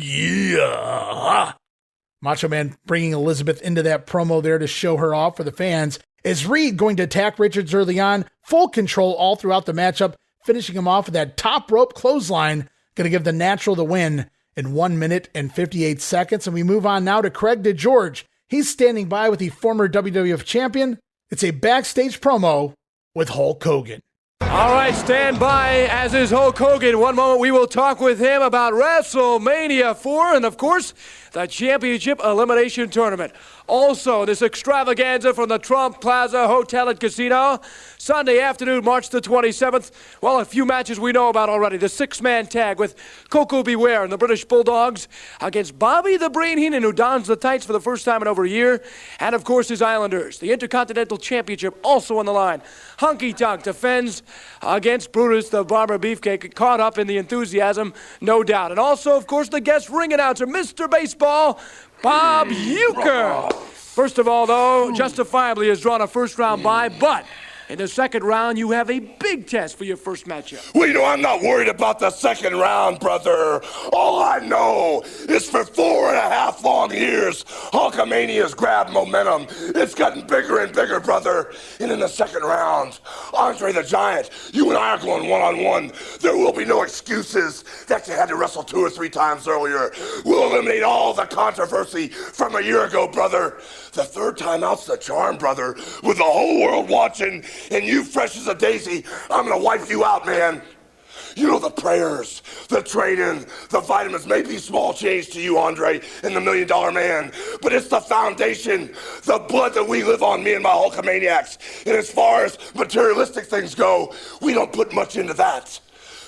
Macho Man bringing Elizabeth into that promo there to show her off for the fans. Is Reed going to attack Richards early on? Full control all throughout the matchup, finishing him off with that top rope clothesline. Going to give the natural the win in 1 minute and 58 seconds. And we move on now to Craig DeGeorge. He's standing by with the former WWF champion. It's a backstage promo with Hulk Hogan. All right, stand by, as is Hulk Hogan. One moment we will talk with him about WrestleMania 4 and, of course, the Championship Elimination Tournament. Also, this extravaganza from the Trump Plaza Hotel and Casino, Sunday afternoon, March the 27th. Well, a few matches we know about already. The six-man tag with Koko B and the British Bulldogs against Bobby the Brain Heenan, who dons the tights for the first time in over a year. And, of course, his Islanders. The Intercontinental Championship also on the line. Honky Tonk defends against Brutus the Barber Beefcake, caught up in the enthusiasm, no doubt. And also, of course, the guest ring announcer, Mr. Baseball, Bob Uecker. First of all, though, justifiably has drawn a first-round bye, but In the second round, you have a big test for your first matchup. Well, I'm not worried about the second round, brother. All I know is for 4.5 long years, Hulkamania's grabbed momentum. It's gotten bigger and bigger, brother. And in the second round, Andre the Giant, you and I are going one-on-one. There will be no excuses that you had to wrestle 2 or 3 times earlier. We'll eliminate all the controversy from a year ago, brother. The third time out's the charm, brother. With the whole world watching and you fresh as a daisy, I'm gonna wipe you out, man. The prayers, the training, the vitamins may be small change to you, Andre, and the $1 Million Man, but it's the foundation, the blood that we live on, me and my Hulkamaniacs. And as far as materialistic things go, we don't put much into that.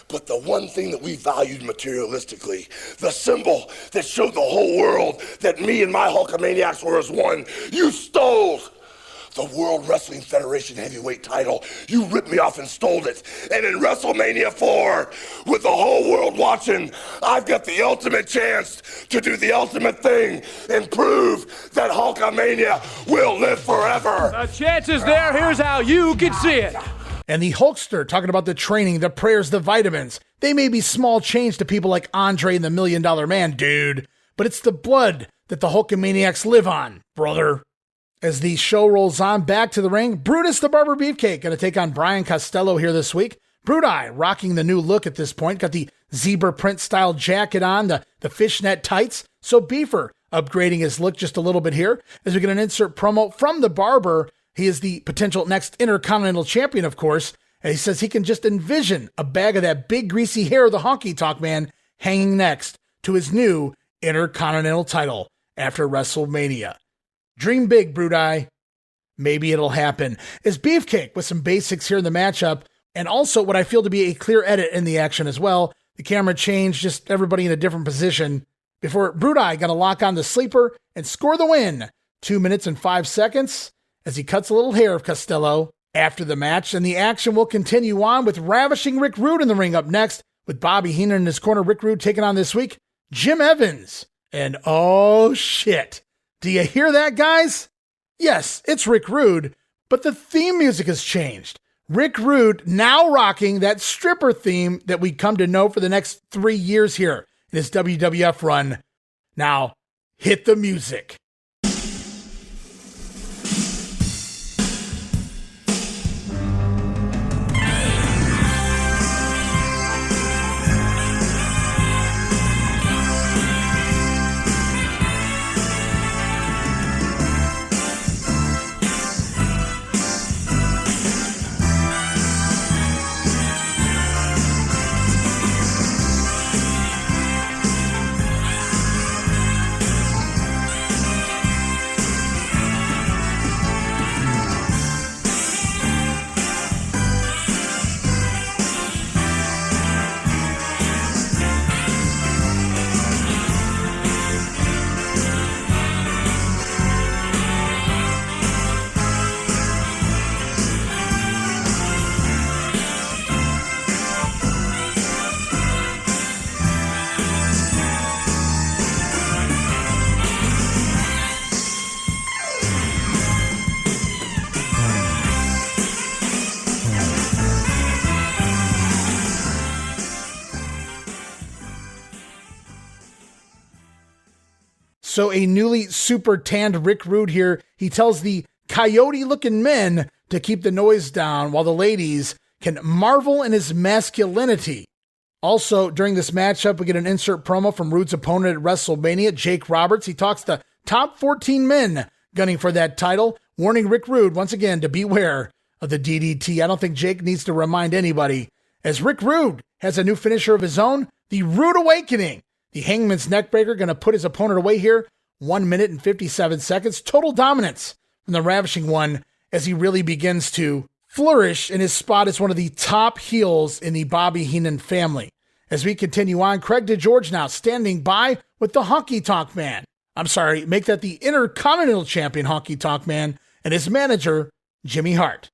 But the one thing that we valued materialistically, the symbol that showed the whole world that me and my Hulkamaniacs were as one, you stole. The World Wrestling Federation heavyweight title. You ripped me off and stole it. And in WrestleMania IV, with the whole world watching, I've got the ultimate chance to do the ultimate thing and prove that Hulkamania will live forever. The chance is there. Here's how you can see it. And the Hulkster talking about the training, the prayers, the vitamins. They may be small change to people like Andre and the $1 Million Man, dude. But it's the blood that the Hulkamaniacs live on, brother. As the show rolls on back to the ring, Brutus the Barber Beefcake going to take on Brian Costello here this week. Brutus rocking the new look at this point. Got the zebra print style jacket on, the fishnet tights. So Beefer upgrading his look just a little bit here. As we get an insert promo from the Barber. He is the potential next Intercontinental Champion, of course. And he says he can just envision a bag of that big greasy hair of the Honky Tonk Man hanging next to his new Intercontinental title after WrestleMania. Dream big, Brutus. Maybe it'll happen. As Beefcake with some basics here in the matchup, and also what I feel to be a clear edit in the action as well. The camera changed, just everybody in a different position. Before Brutus going to lock on the sleeper and score the win. 2 minutes and 5 seconds as he cuts a little hair of Costello after the match. And the action will continue on with Ravishing Rick Rude in the ring up next, with Bobby Heenan in his corner. Rick Rude taking on this week Jim Evans. And oh shit. Do you hear that, guys? Yes, it's Rick Rude, but the theme music has changed. Rick Rude now rocking that stripper theme that we come to know for the next 3 years here in his WWF run. Now, hit the music. So a newly super tanned Rick Rude here. He tells the coyote-looking men to keep the noise down while the ladies can marvel in his masculinity. Also, during this matchup, we get an insert promo from Rude's opponent at WrestleMania, Jake Roberts. He talks the top 14 men gunning for that title, warning Rick Rude once again to beware of the DDT. I don't think Jake needs to remind anybody, as Rick Rude has a new finisher of his own, the Rude Awakening. The Hangman's Neckbreaker going to put his opponent away here. 1 minute and 57 seconds. Total dominance from the Ravishing One as he really begins to flourish in his spot as one of the top heels in the Bobby Heenan family. As we continue on, Craig DeGeorge now standing by with the Honky Tonk Man. I'm sorry, make that the Intercontinental Champion Honky Tonk Man and his manager, Jimmy Hart.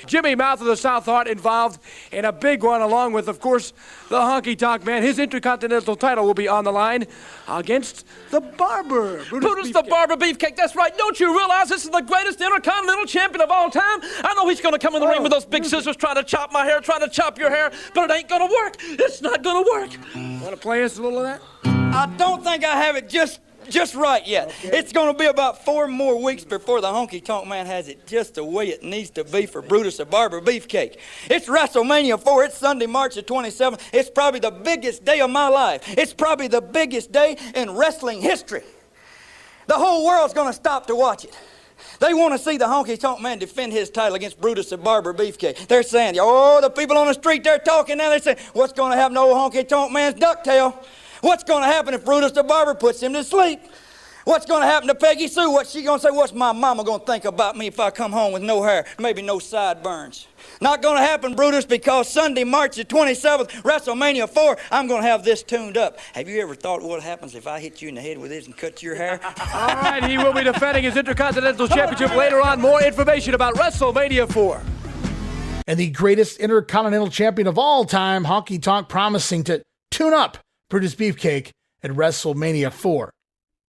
Jimmy Mouth of the South Heart involved in a big one, along with, of course, the Honky Tonk Man. His Intercontinental title will be on the line against the Barber. Brutus the Barber Beefcake, that's right. Don't you realize this is the greatest Intercontinental Champion of all time? I know he's going to come in the ring with those big scissors trying to chop my hair, trying to chop your hair, but it ain't going to work. It's not going to work. Want to play us a little of that? I don't think I have it just right yet. Okay. It's going to be about 4 more weeks before the Honky Tonk Man has it just the way it needs to be for Brutus the Barber Beefcake. It's WrestleMania IV. It's Sunday, March the 27th. It's probably the biggest day of my life. It's probably the biggest day in wrestling history. The whole world's going to stop to watch it. They want to see the Honky Tonk Man defend his title against Brutus the Barber Beefcake. They're saying, oh, the people on the street, they're talking now. They're saying, what's going to happen to old Honky Tonk Man's ducktail? What's going to happen if Brutus the Barber puts him to sleep? What's going to happen to Peggy Sue? What's she going to say? What's my mama going to think about me if I come home with no hair, maybe no sideburns? Not going to happen, Brutus, because Sunday, March the 27th, WrestleMania IV, I'm going to have this tuned up. Have you ever thought what happens if I hit you in the head with this and cut your hair? All right, he will be defending his Intercontinental Championship later on. More information about WrestleMania IV. And the greatest Intercontinental Champion of all time, Honky Tonk, promising to tune up Brutus Beefcake at WrestleMania IV.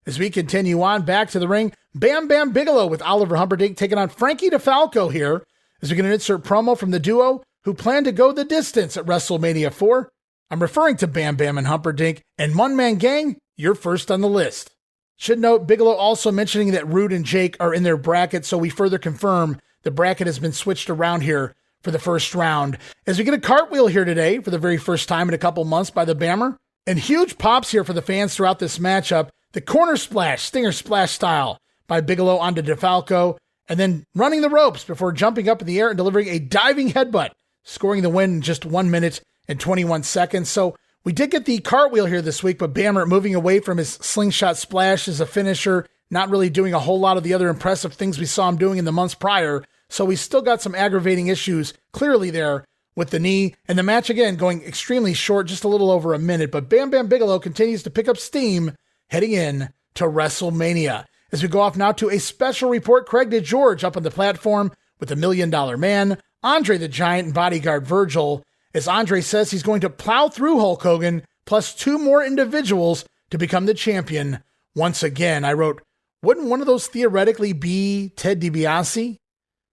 As we continue on, back to the ring, Bam Bigelow with Oliver Humperdinck taking on Frankie DeFalco here, as we get an insert promo from the duo who plan to go the distance at WrestleMania IV. I'm referring to Bam and Humperdinck, and One Man Gang, you're first on the list. Should note, Bigelow also mentioning that Rude and Jake are in their bracket, so we further confirm the bracket has been switched around here for the first round. As we get a cartwheel here today for the very first time in a couple months by the Bammer, and huge pops here for the fans throughout this matchup. The corner splash, Stinger Splash style by Bigelow onto DeFalco, and then running the ropes before jumping up in the air and delivering a diving headbutt, scoring the win in just 1 minute and 21 seconds. So we did get the cartwheel here this week, but Bammer moving away from his slingshot splash as a finisher, not really doing a whole lot of the other impressive things we saw him doing in the months prior. So we still got some aggravating issues clearly there with the knee, and the match again going extremely short, just a little over a minute, but Bam Bigelow continues to pick up steam heading in to WrestleMania. As we go off now to a special report, Craig DeGeorge up on the platform with the $1 Million Man, Andre the Giant, and bodyguard Virgil, as Andre says he's going to plow through Hulk Hogan, plus 2 more individuals to become the champion once again. I wrote, wouldn't one of those theoretically be Ted DiBiase?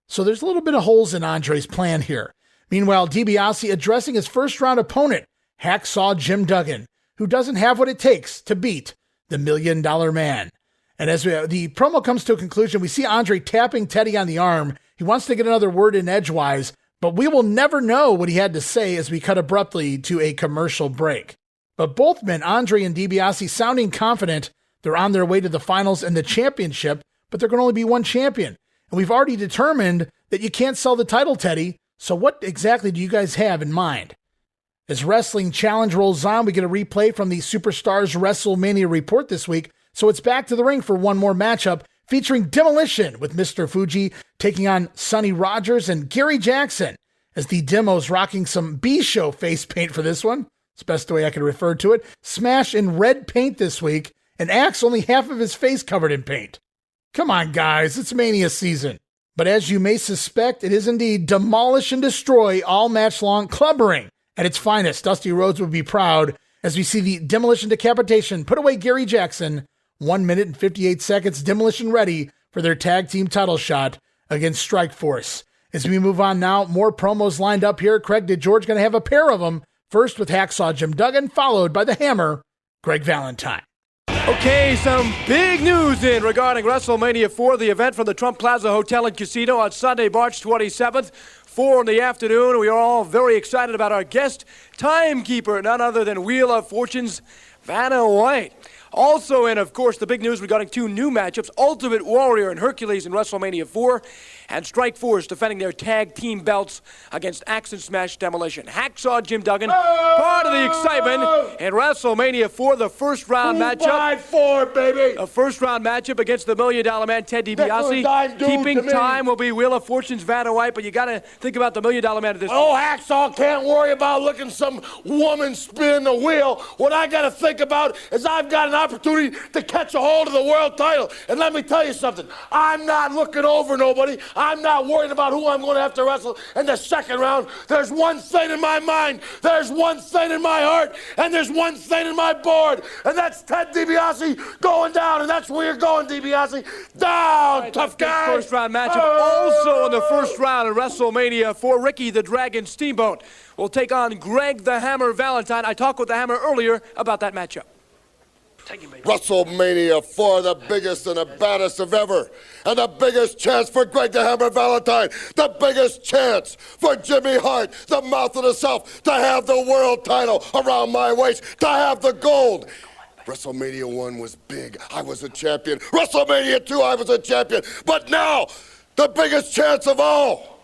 So there's a little bit of holes in Andre's plan here. Meanwhile, DiBiase addressing his first-round opponent, Hacksaw Jim Duggan, who doesn't have what it takes to beat the $1 Million Man. And as the promo comes to a conclusion, we see Andre tapping Teddy on the arm. He wants to get another word in edgewise, but we will never know what he had to say as we cut abruptly to a commercial break. But both men, Andre and DiBiase, sounding confident they're on their way to the finals and the championship, but there can only be one champion. And we've already determined that you can't sell the title, Teddy. So what exactly do you guys have in mind? As Wrestling Challenge rolls on, we get a replay from the Superstars WrestleMania report this week. So it's back to the ring for one more matchup featuring Demolition with Mr. Fuji taking on Sonny Rogers and Gary Jackson, as the Demos rocking some B-Show face paint for this one. It's the best way I could refer to it. Smash in red paint this week, and Axe only half of his face covered in paint. Come on, guys, it's Mania season. But as you may suspect, it is indeed demolish and destroy all match long clubbering at its finest. Dusty Rhodes would be proud as we see the Demolition decapitation put away Gary Jackson. 1 minute and 58 seconds, Demolition ready for their tag team title shot against Strikeforce. As we move on now, more promos lined up here. Craig DeGeorge going to have a pair of them. First with Hacksaw Jim Duggan, followed by the Hammer, Greg Valentine. Okay, some big news in regarding WrestleMania IV, the event from the Trump Plaza Hotel and Casino on Sunday, March 27th, 4 in the afternoon. We are all very excited about our guest timekeeper, none other than Wheel of Fortune's Vanna White. Also in, of course, the big news regarding 2 new matchups, Ultimate Warrior and Hercules in WrestleMania IV, and Strikeforce defending their tag team belts against Axe and Smash Demolition. Hacksaw Jim Duggan, part of the excitement in WrestleMania IV, the first round matchup. Baby. A first round matchup against the $1 Million Man, Ted DiBiase. Keeping time will be Wheel of Fortune's Vanna White, but you got to think about the $1 Million Man at this point. Oh, Hacksaw can't worry about looking some woman spin the wheel. What I got to think about is I've got an opportunity to catch a hold of the world title. And let me tell you something. I'm not looking over nobody. I'm not worried about who I'm going to have to wrestle in the second round. There's one thing in my mind. There's one thing in my heart. And there's one thing in my board. And that's Ted DiBiase going down. And that's where you're going, DiBiase. Down, right, tough guy. First round matchup. Also in the first round of WrestleMania 4, Ricky the Dragon Steamboat will take on Greg the Hammer Valentine. I talked with the Hammer earlier about that matchup. WrestleMania 4, the biggest and the baddest of ever. And the biggest chance for Greg the Hammer Valentine. The biggest chance for Jimmy Hart, the mouth of the South, to have the world title around my waist, to have the gold. WrestleMania 1 was big. I was a champion. WrestleMania 2, I was a champion. But now, the biggest chance of all.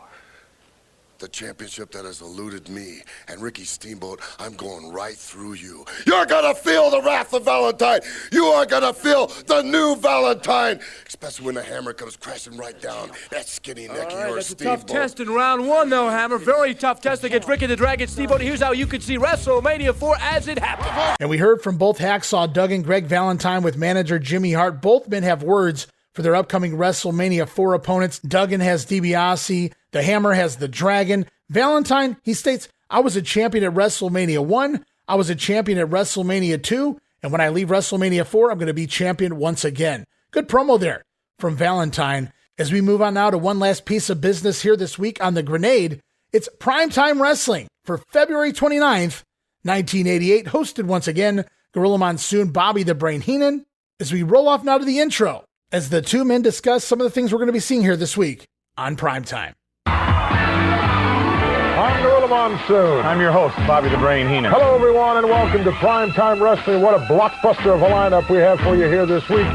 The championship that has eluded me. And Ricky Steamboat, I'm going right through you. You're going to feel the wrath of Valentine. You are going to feel the new Valentine. Especially when the Hammer comes crashing right down that skinny neck of yours, That's a Steamboat. tough test in round 1, though, Hammer. Very tough test against Ricky the Dragon Steamboat. Here's how you could see WrestleMania 4 as it happened. And we heard from both Hacksaw Doug and Greg Valentine with manager Jimmy Hart. Both men have words for their upcoming WrestleMania 4 opponents. Duggan has DiBiase. The Hammer has the Dragon. Valentine, he states, I was a champion at WrestleMania 1. I was a champion at WrestleMania 2. And when I leave WrestleMania 4, I'm going to be champion once again. Good promo there from Valentine. As we move on now to one last piece of business here this week on The Grenade, it's Primetime Wrestling for February 29th, 1988, hosted once again, Gorilla Monsoon, Bobby the Brain Heenan. As we roll off now to the intro, as the two men discuss some of the things we're going to be seeing here this week on Primetime. I'm Gorilla Monsoon. I'm your host, Bobby the Brain Heenan. Hello, everyone, and welcome to Primetime Wrestling. What a blockbuster of a lineup we have for you here this week.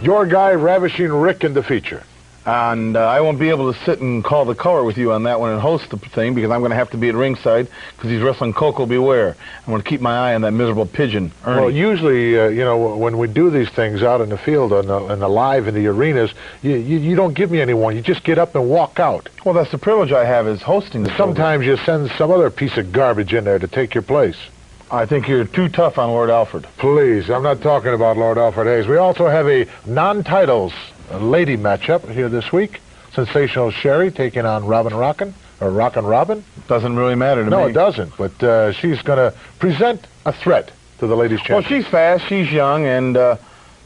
Your guy, Ravishing Rick, in the feature. And I won't be able to sit and call the color with you on that one and host the thing because I'm going to have to be at ringside because he's wrestling Koko B. Ware. I'm going to keep my eye on that miserable pigeon, Ernie. Well, usually, when we do these things out in the field and the live in the arenas, you don't give me anyone. You just get up and walk out. Well, that's the privilege I have is hosting the Sometimes you send some other piece of garbage in there to take your place. I think you're too tough on Lord Alfred. Please, I'm not talking about Lord Alfred Hayes. We also have a non-titles lady matchup here this week. Sensational Sherry taking on Rockin' Robin. Doesn't really matter to me. No, it doesn't. But she's going to present a threat to the ladies' champion. Well, she's fast, she's young, and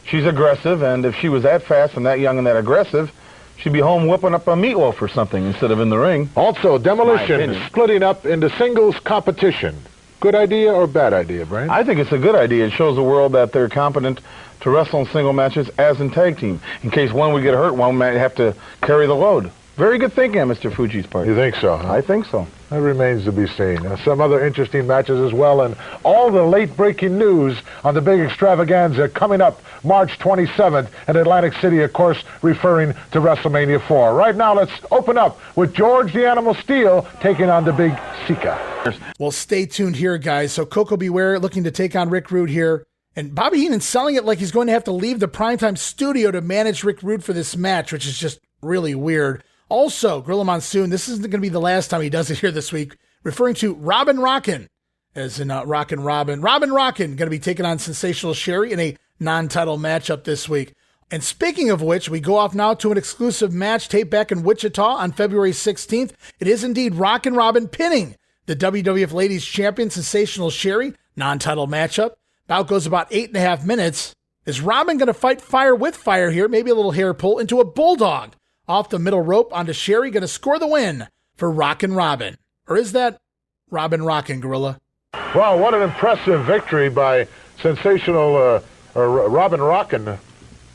she's aggressive. And if she was that fast and that young and that aggressive, she'd be home whipping up a meatloaf or something instead of in the ring. Also, Demolition splitting up into singles competition. Good idea or bad idea, Brain? I think it's a good idea. It shows the world that they're competent to wrestle in single matches as in tag team. In case one would get hurt, one might have to carry the load. Very good thinking on Mr. Fuji's part. You think so? Huh? I think so. That remains to be seen. Some other interesting matches as well, and all the late-breaking news on the big extravaganza coming up March 27th in Atlantic City, of course, referring to WrestleMania 4. Right now, let's open up with George the Animal Steel taking on the big Sika. Well, stay tuned here, guys. So Koko B. Ware looking to take on Rick Rude here. And Bobby Heenan selling it like he's going to have to leave the Primetime studio to manage Rick Rude for this match, which is just really weird. Also, Gorilla Monsoon, this isn't going to be the last time he does it here this week, referring to Robin Rockin', as in Rockin' Robin. Robin Rockin' going to be taking on Sensational Sherry in a non-title matchup this week. And speaking of which, we go off now to an exclusive match taped back in Wichita on February 16th. It is indeed Rockin' Robin pinning the WWF Ladies Champion Sensational Sherry, non-title matchup. Bout goes about 8.5 minutes. Is Robin going to fight fire with fire here? Maybe a little hair pull into a bulldog. Off the middle rope onto Sherry, going to score the win for Rockin' Robin. Or is that Robin Rockin', Gorilla? Wow, what an impressive victory by Sensational Robin Rockin'.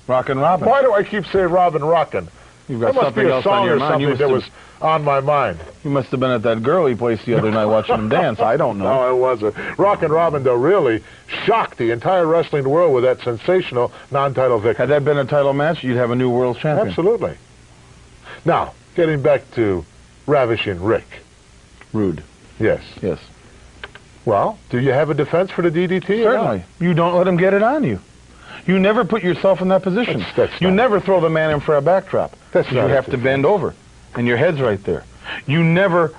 Rockin' Robin. Why do I keep saying Robin Rockin'? You've got there must something be a else song on your or mind. something that was on my mind. You must have been at that girly place the other night watching them dance. I don't know. No, I wasn't. Rockin' Robin, though, really shocked the entire wrestling world with that sensational non-title victory. Had that been a title match, you'd have a new world champion. Absolutely. Now, getting back to Ravishing Rick. Rude. Yes. Yes. Well, do you have a defense for the DDT? Certainly. You don't let him get it on you. You never put yourself in that position. You never throw the man in for a backdrop. You have to bend over, and your head's right there. You never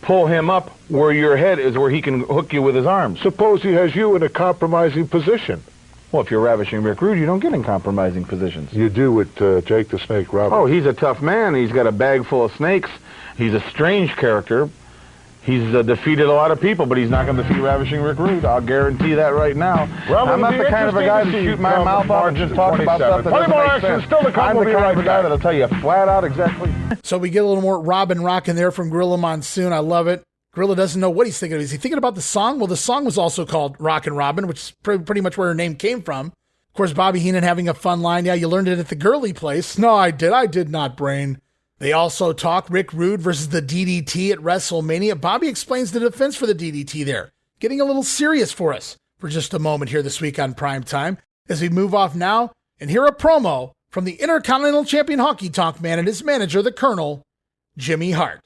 pull him up where your head is, where he can hook you with his arms. Suppose he has you in a compromising position. Well, if you're Ravishing Rick Rude, you don't get in compromising positions. You do with Jake the Snake Roberts. Oh, he's a tough man. He's got a bag full of snakes. He's a strange character. He's defeated a lot of people, but he's not going to defeat Ravishing Rick Rude. I'll guarantee that right now. Well, I'm not the kind of a guy to shoot my mouth off and just talk about stuff that doesn't make sense. Still to come. I'm the kind of a guy that'll tell you flat out exactly. So we get a little more Robin Rock in there from Gorilla Monsoon. I love it. Gorilla doesn't know what he's thinking of. Is he thinking about the song? Well, the song was also called Rockin' Robin, which is pretty much where her name came from. Of course, Bobby Heenan having a fun line. Yeah, you learned it at the girly place. No, I did not, Brain. They also talk Rick Rude versus the DDT at WrestleMania. Bobby explains the defense for the DDT there, getting a little serious for us for just a moment here this week on Prime Time. As we move off now and hear a promo from the Intercontinental Champion Honky Tonk Man and his manager, the Colonel, Jimmy Hart.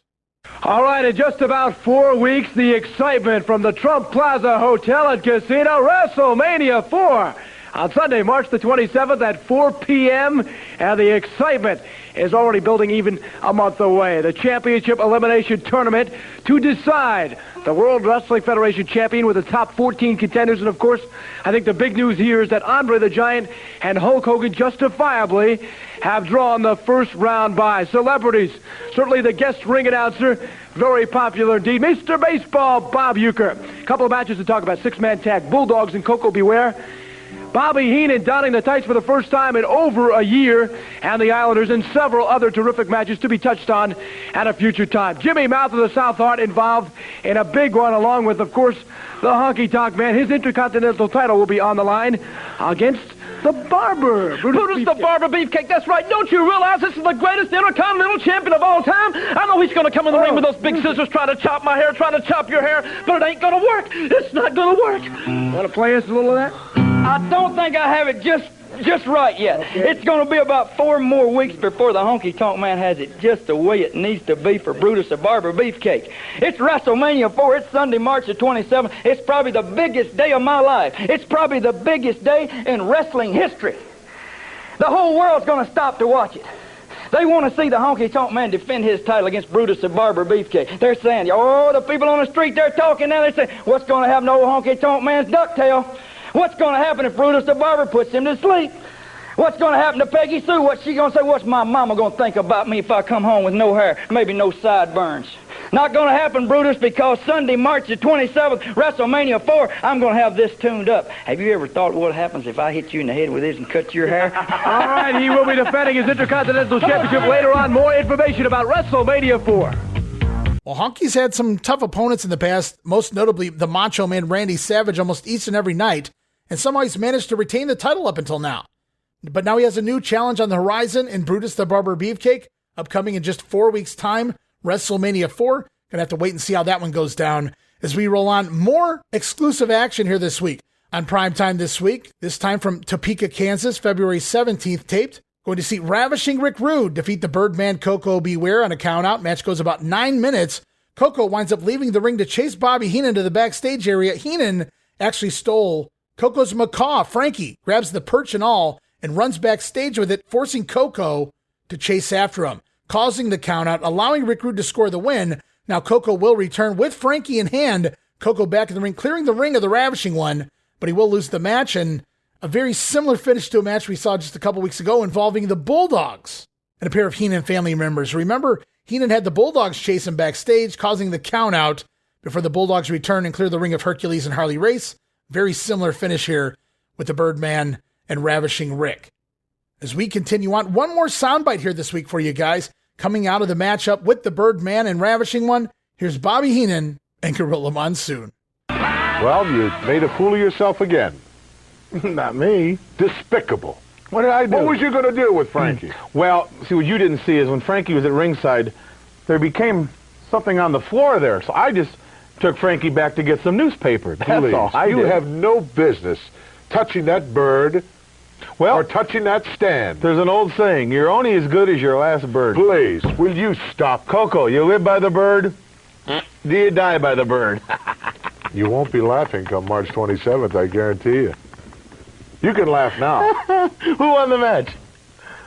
All right, in just about 4 weeks, the excitement from the Trump Plaza Hotel and Casino, WrestleMania 4. On Sunday, March the 27th at 4 p.m., and the excitement is already building even a month away. The Championship Elimination Tournament to decide the World Wrestling Federation champion with the top 14 contenders. And, of course, I think the big news here is that Andre the Giant and Hulk Hogan justifiably have drawn the first round bye. Celebrities, certainly the guest ring announcer, very popular indeed, Mr. Baseball, Bob Uecker. A couple of matches to talk about, six-man tag, Bulldogs and Koko B. Ware. Bobby Heenan donning the tights for the first time in over a year, and the Islanders, and several other terrific matches to be touched on at a future time. Jimmy Mouth of the South Heart involved in a big one, along with, of course, the Honky Tonk Man. His Intercontinental title will be on the line against the Barber. Brutus the Barber Beefcake, that's right. Don't you realize this is the greatest Intercontinental Champion of all time? I know he's going to come in the ring with those big scissors trying to chop my hair, trying to chop your hair, but it ain't going to work. It's not going to work. Want to play us a little of that? I don't think I have it just right yet. Okay. It's going to be about 4 more weeks before the Honky Tonk Man has it just the way it needs to be for Brutus the Barber Beefcake. It's WrestleMania 4. It's Sunday, March the 27th. It's probably the biggest day of my life. It's probably the biggest day in wrestling history. The whole world's going to stop to watch it. They want to see the Honky Tonk Man defend his title against Brutus the Barber Beefcake. They're saying, oh, the people on the street, they're talking now. They say, what's going to happen to old Honky Tonk Man's ducktail? What's going to happen if Brutus the Barber puts him to sleep? What's going to happen to Peggy Sue? What's she going to say? What's my mama going to think about me if I come home with no hair, maybe no sideburns? Not going to happen, Brutus, because Sunday, March the 27th, WrestleMania 4, I'm going to have this tuned up. Have you ever thought what happens if I hit you in the head with this and cut your hair? All right, he will be defending his Intercontinental Championship later on. More information about WrestleMania 4. Well, Honky's had some tough opponents in the past, most notably the Macho Man Randy Savage almost each and every night, and somehow he's managed to retain the title up until now. But now he has a new challenge on the horizon in Brutus the Barber Beefcake, upcoming in just 4 weeks' time, WrestleMania 4. Gonna have to wait and see how that one goes down as we roll on more exclusive action here this week. On Primetime this week, this time from Topeka, Kansas, February 17th taped. Going to see Ravishing Rick Rude defeat the Birdman Koko B. Ware on a countout. Match goes about 9 minutes. Koko winds up leaving the ring to chase Bobby Heenan to the backstage area. Heenan actually stole Koko's macaw. Frankie grabs the perch and all and runs backstage with it, forcing Koko to chase after him, causing the countout, allowing Rick Rude to score the win. Now Koko will return with Frankie in hand. Koko back in the ring, clearing the ring of the Ravishing one, but he will lose the match, and a very similar finish to a match we saw just a couple weeks ago involving the Bulldogs and a pair of Heenan family members. Remember, Heenan had the Bulldogs chase him backstage, causing the countout before the Bulldogs return and clear the ring of Hercules and Harley Race. Very similar finish here with the Birdman and Ravishing Rick. As we continue on, one more soundbite here this week for you guys. Coming out of the matchup with the Birdman and Ravishing one, here's Bobby Heenan and Gorilla Monsoon. Well, you made a fool of yourself again. Not me. Despicable. What did I do? What was you going to do with Frankie? Well, see, what you didn't see is when Frankie was at ringside, there became something on the floor there. So I just took Frankie back to get some newspaper. That's all I did. You have no business touching that bird or touching that stand. There's an old saying, you're only as good as your last bird. Please, will you stop? Koko, you live by the bird, do you die by the bird? You won't be laughing come March 27th, I guarantee you. You can laugh now. Who won the match?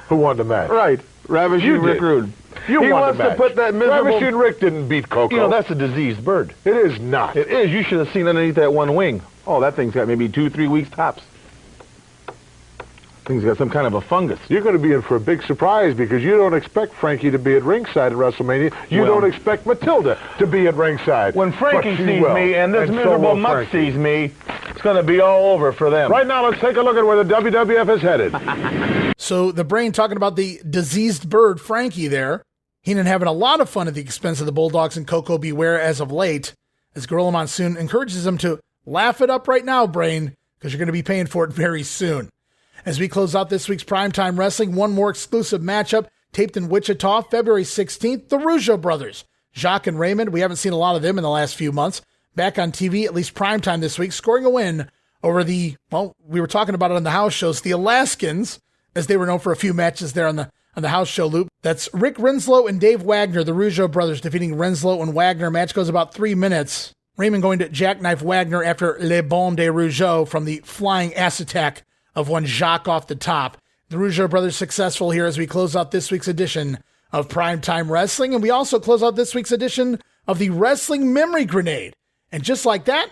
Who won the match? Right. Ravishing Rick Rude. He wants the match. To put that miserable... Ravishing Rick didn't beat Koko. You know, that's a diseased bird. It is not. It is. You should have seen underneath that one wing. Oh, that thing's got maybe 2-3 weeks tops. Thing's got some kind of a fungus. You're going to be in for a big surprise because you don't expect Frankie to be at ringside at WrestleMania. You don't expect Matilda to be at ringside. When Frankie sees me and this miserable mutt sees me, it's going to be all over for them. Right now, let's take a look at where the WWF is headed. So the Brain talking about the diseased bird, Frankie there. Heenan having a lot of fun at the expense of the Bulldogs and Koko B Ware as of late, as Gorilla Monsoon encourages them to laugh it up right now, Brain, because you're going to be paying for it very soon. As we close out this week's Primetime Wrestling, one more exclusive matchup taped in Wichita, February 16th, the Rougeau brothers. Jacques and Raymond, we haven't seen a lot of them in the last few months. Back on TV, at least primetime this week, scoring a win over the, well, we were talking about it on the house shows, the Alaskans, as they were known for a few matches there on the house show loop. That's Rick Renslow and Dave Wagner, the Rougeau brothers, defeating Renslow and Wagner. Match goes about 3 minutes. Raymond going to jackknife Wagner after Le Bon de Rougeau from the flying ass attack of one Jacques off the top. The Rougeau brothers successful here as we close out this week's edition of Primetime Wrestling. And we also close out this week's edition of the Wrestling Memory Grenade. And just like that,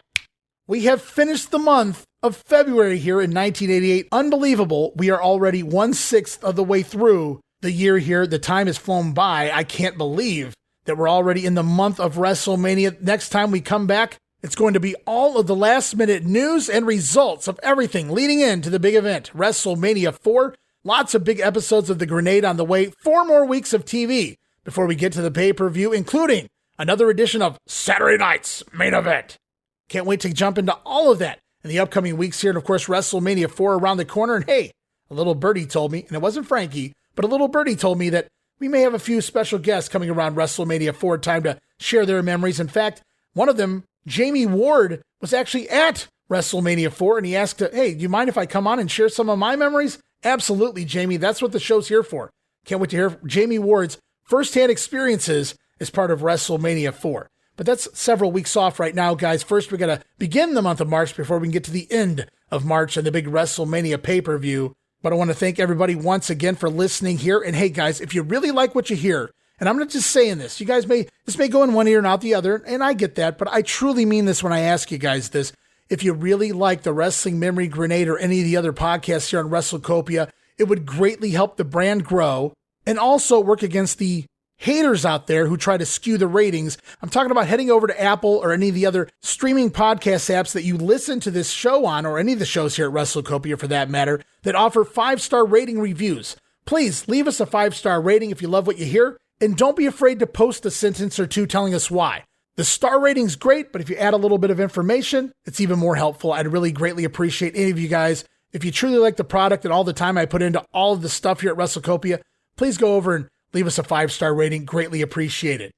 we have finished the month of February here in 1988. Unbelievable. We are already 1/6 of the way through the year here. The time has flown by. I can't believe that we're already in the month of WrestleMania. Next time we come back, it's going to be all of the last-minute news and results of everything leading into the big event, WrestleMania 4. Lots of big episodes of The Grenade on the way. 4 more weeks of TV before we get to the pay-per-view, including another edition of Saturday Night's Main Event. Can't wait to jump into all of that in the upcoming weeks here. And, of course, WrestleMania 4 around the corner. And, hey, a little birdie told me, and it wasn't Frankie, but a little birdie told me that we may have a few special guests coming around WrestleMania 4 time to share their memories. In fact, one of them, Jamie Ward, was actually at WrestleMania 4, and he asked, hey, do you mind if I come on and share some of my memories? Absolutely, Jamie. That's what the show's here for. Can't wait to hear Jamie Ward's firsthand experiences as part of WrestleMania 4. But that's several weeks off right now, guys. First, we got to begin the month of March before we can get to the end of March and the big WrestleMania pay-per-view. But I want to thank everybody once again for listening here. And hey, guys, if you really like what you hear, and I'm not just saying this, you guys this may go in one ear and out the other, and I get that, but I truly mean this when I ask you guys this. If you really like the Wrestling Memory Grenade or any of the other podcasts here on WrestleCopia, it would greatly help the brand grow and also work against the haters out there who try to skew the ratings. I'm talking about heading over to Apple or any of the other streaming podcast apps that you listen to this show on, or any of the shows here at WrestleCopia for that matter, that offer 5-star rating reviews. Please leave us a 5-star rating if you love what you hear, and don't be afraid to post a sentence or two telling us why. The star rating's great, but if you add a little bit of information, it's even more helpful. I'd really greatly appreciate any of you guys. If you truly like the product and all the time I put into all of the stuff here at WrestleCopia, please go over and leave us a 5-star rating. Greatly appreciated.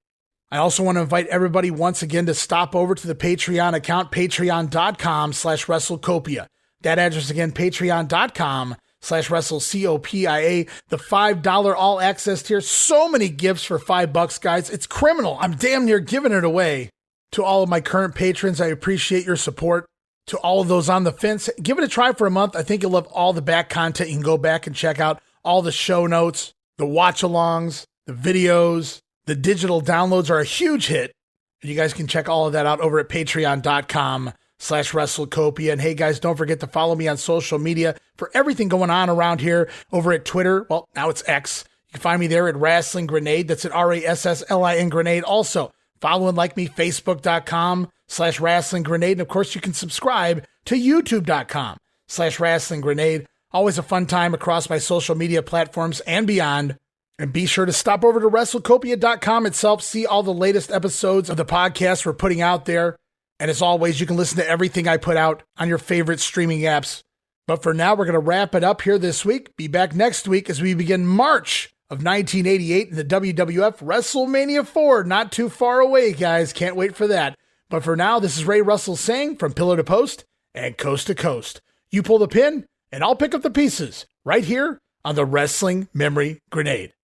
I also want to invite everybody once again to stop over to the Patreon account, patreon.com/WrestleCopia. That address again, patreon.com/WrestleCopia. The $5 all access tier. So many gifts for $5, guys. It's criminal. I'm damn near giving it away. To all of my current patrons, I appreciate your support. To all of those on the fence, give it a try for a month. I think you'll love all the back content. You can go back and check out all the show notes, the watch-alongs, the videos. The digital downloads are a huge hit. And you guys can check all of that out over at patreon.com/WrestleCopia. And hey, guys, don't forget to follow me on social media for everything going on around here over at Twitter. Well, now it's X. You can find me there at Wrestling Grenade. That's at RASSLIN Grenade. Also, follow and like me, Facebook.com/Wrestling Grenade. And of course, you can subscribe to YouTube.com/Wrestling Grenade. Always a fun time across my social media platforms and beyond. And be sure to stop over to WrestleCopia.com itself, see all the latest episodes of the podcast we're putting out there. And as always, you can listen to everything I put out on your favorite streaming apps. But for now, we're going to wrap it up here this week. Be back next week as we begin March of 1988 in the WWF WrestleMania 4. Not too far away, guys. Can't wait for that. But for now, this is Ray Russell saying from pillar to post and coast to coast. You pull the pin, and I'll pick up the pieces right here on the Wrestling Memory Grenade.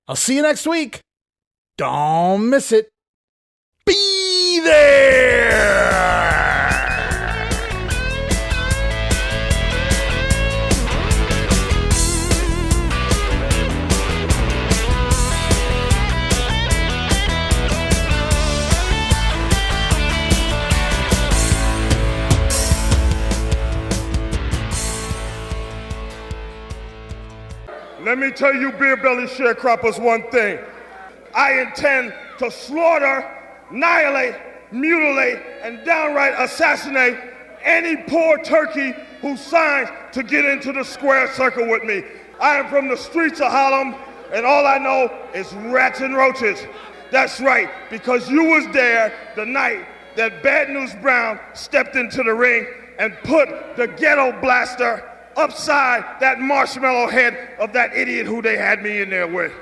I'll see you next week. Don't miss it. Be there! let me tell you beer-belly sharecroppers one thing. I intend to slaughter, annihilate, mutilate, and downright assassinate any poor turkey who signs to get into the square circle with me. I am from the streets of Harlem, and all I know is rats and roaches. That's right, because you was there the night that Bad News Brown stepped into the ring and put the Ghetto Blaster upside that marshmallow head of that idiot who they had me in there with.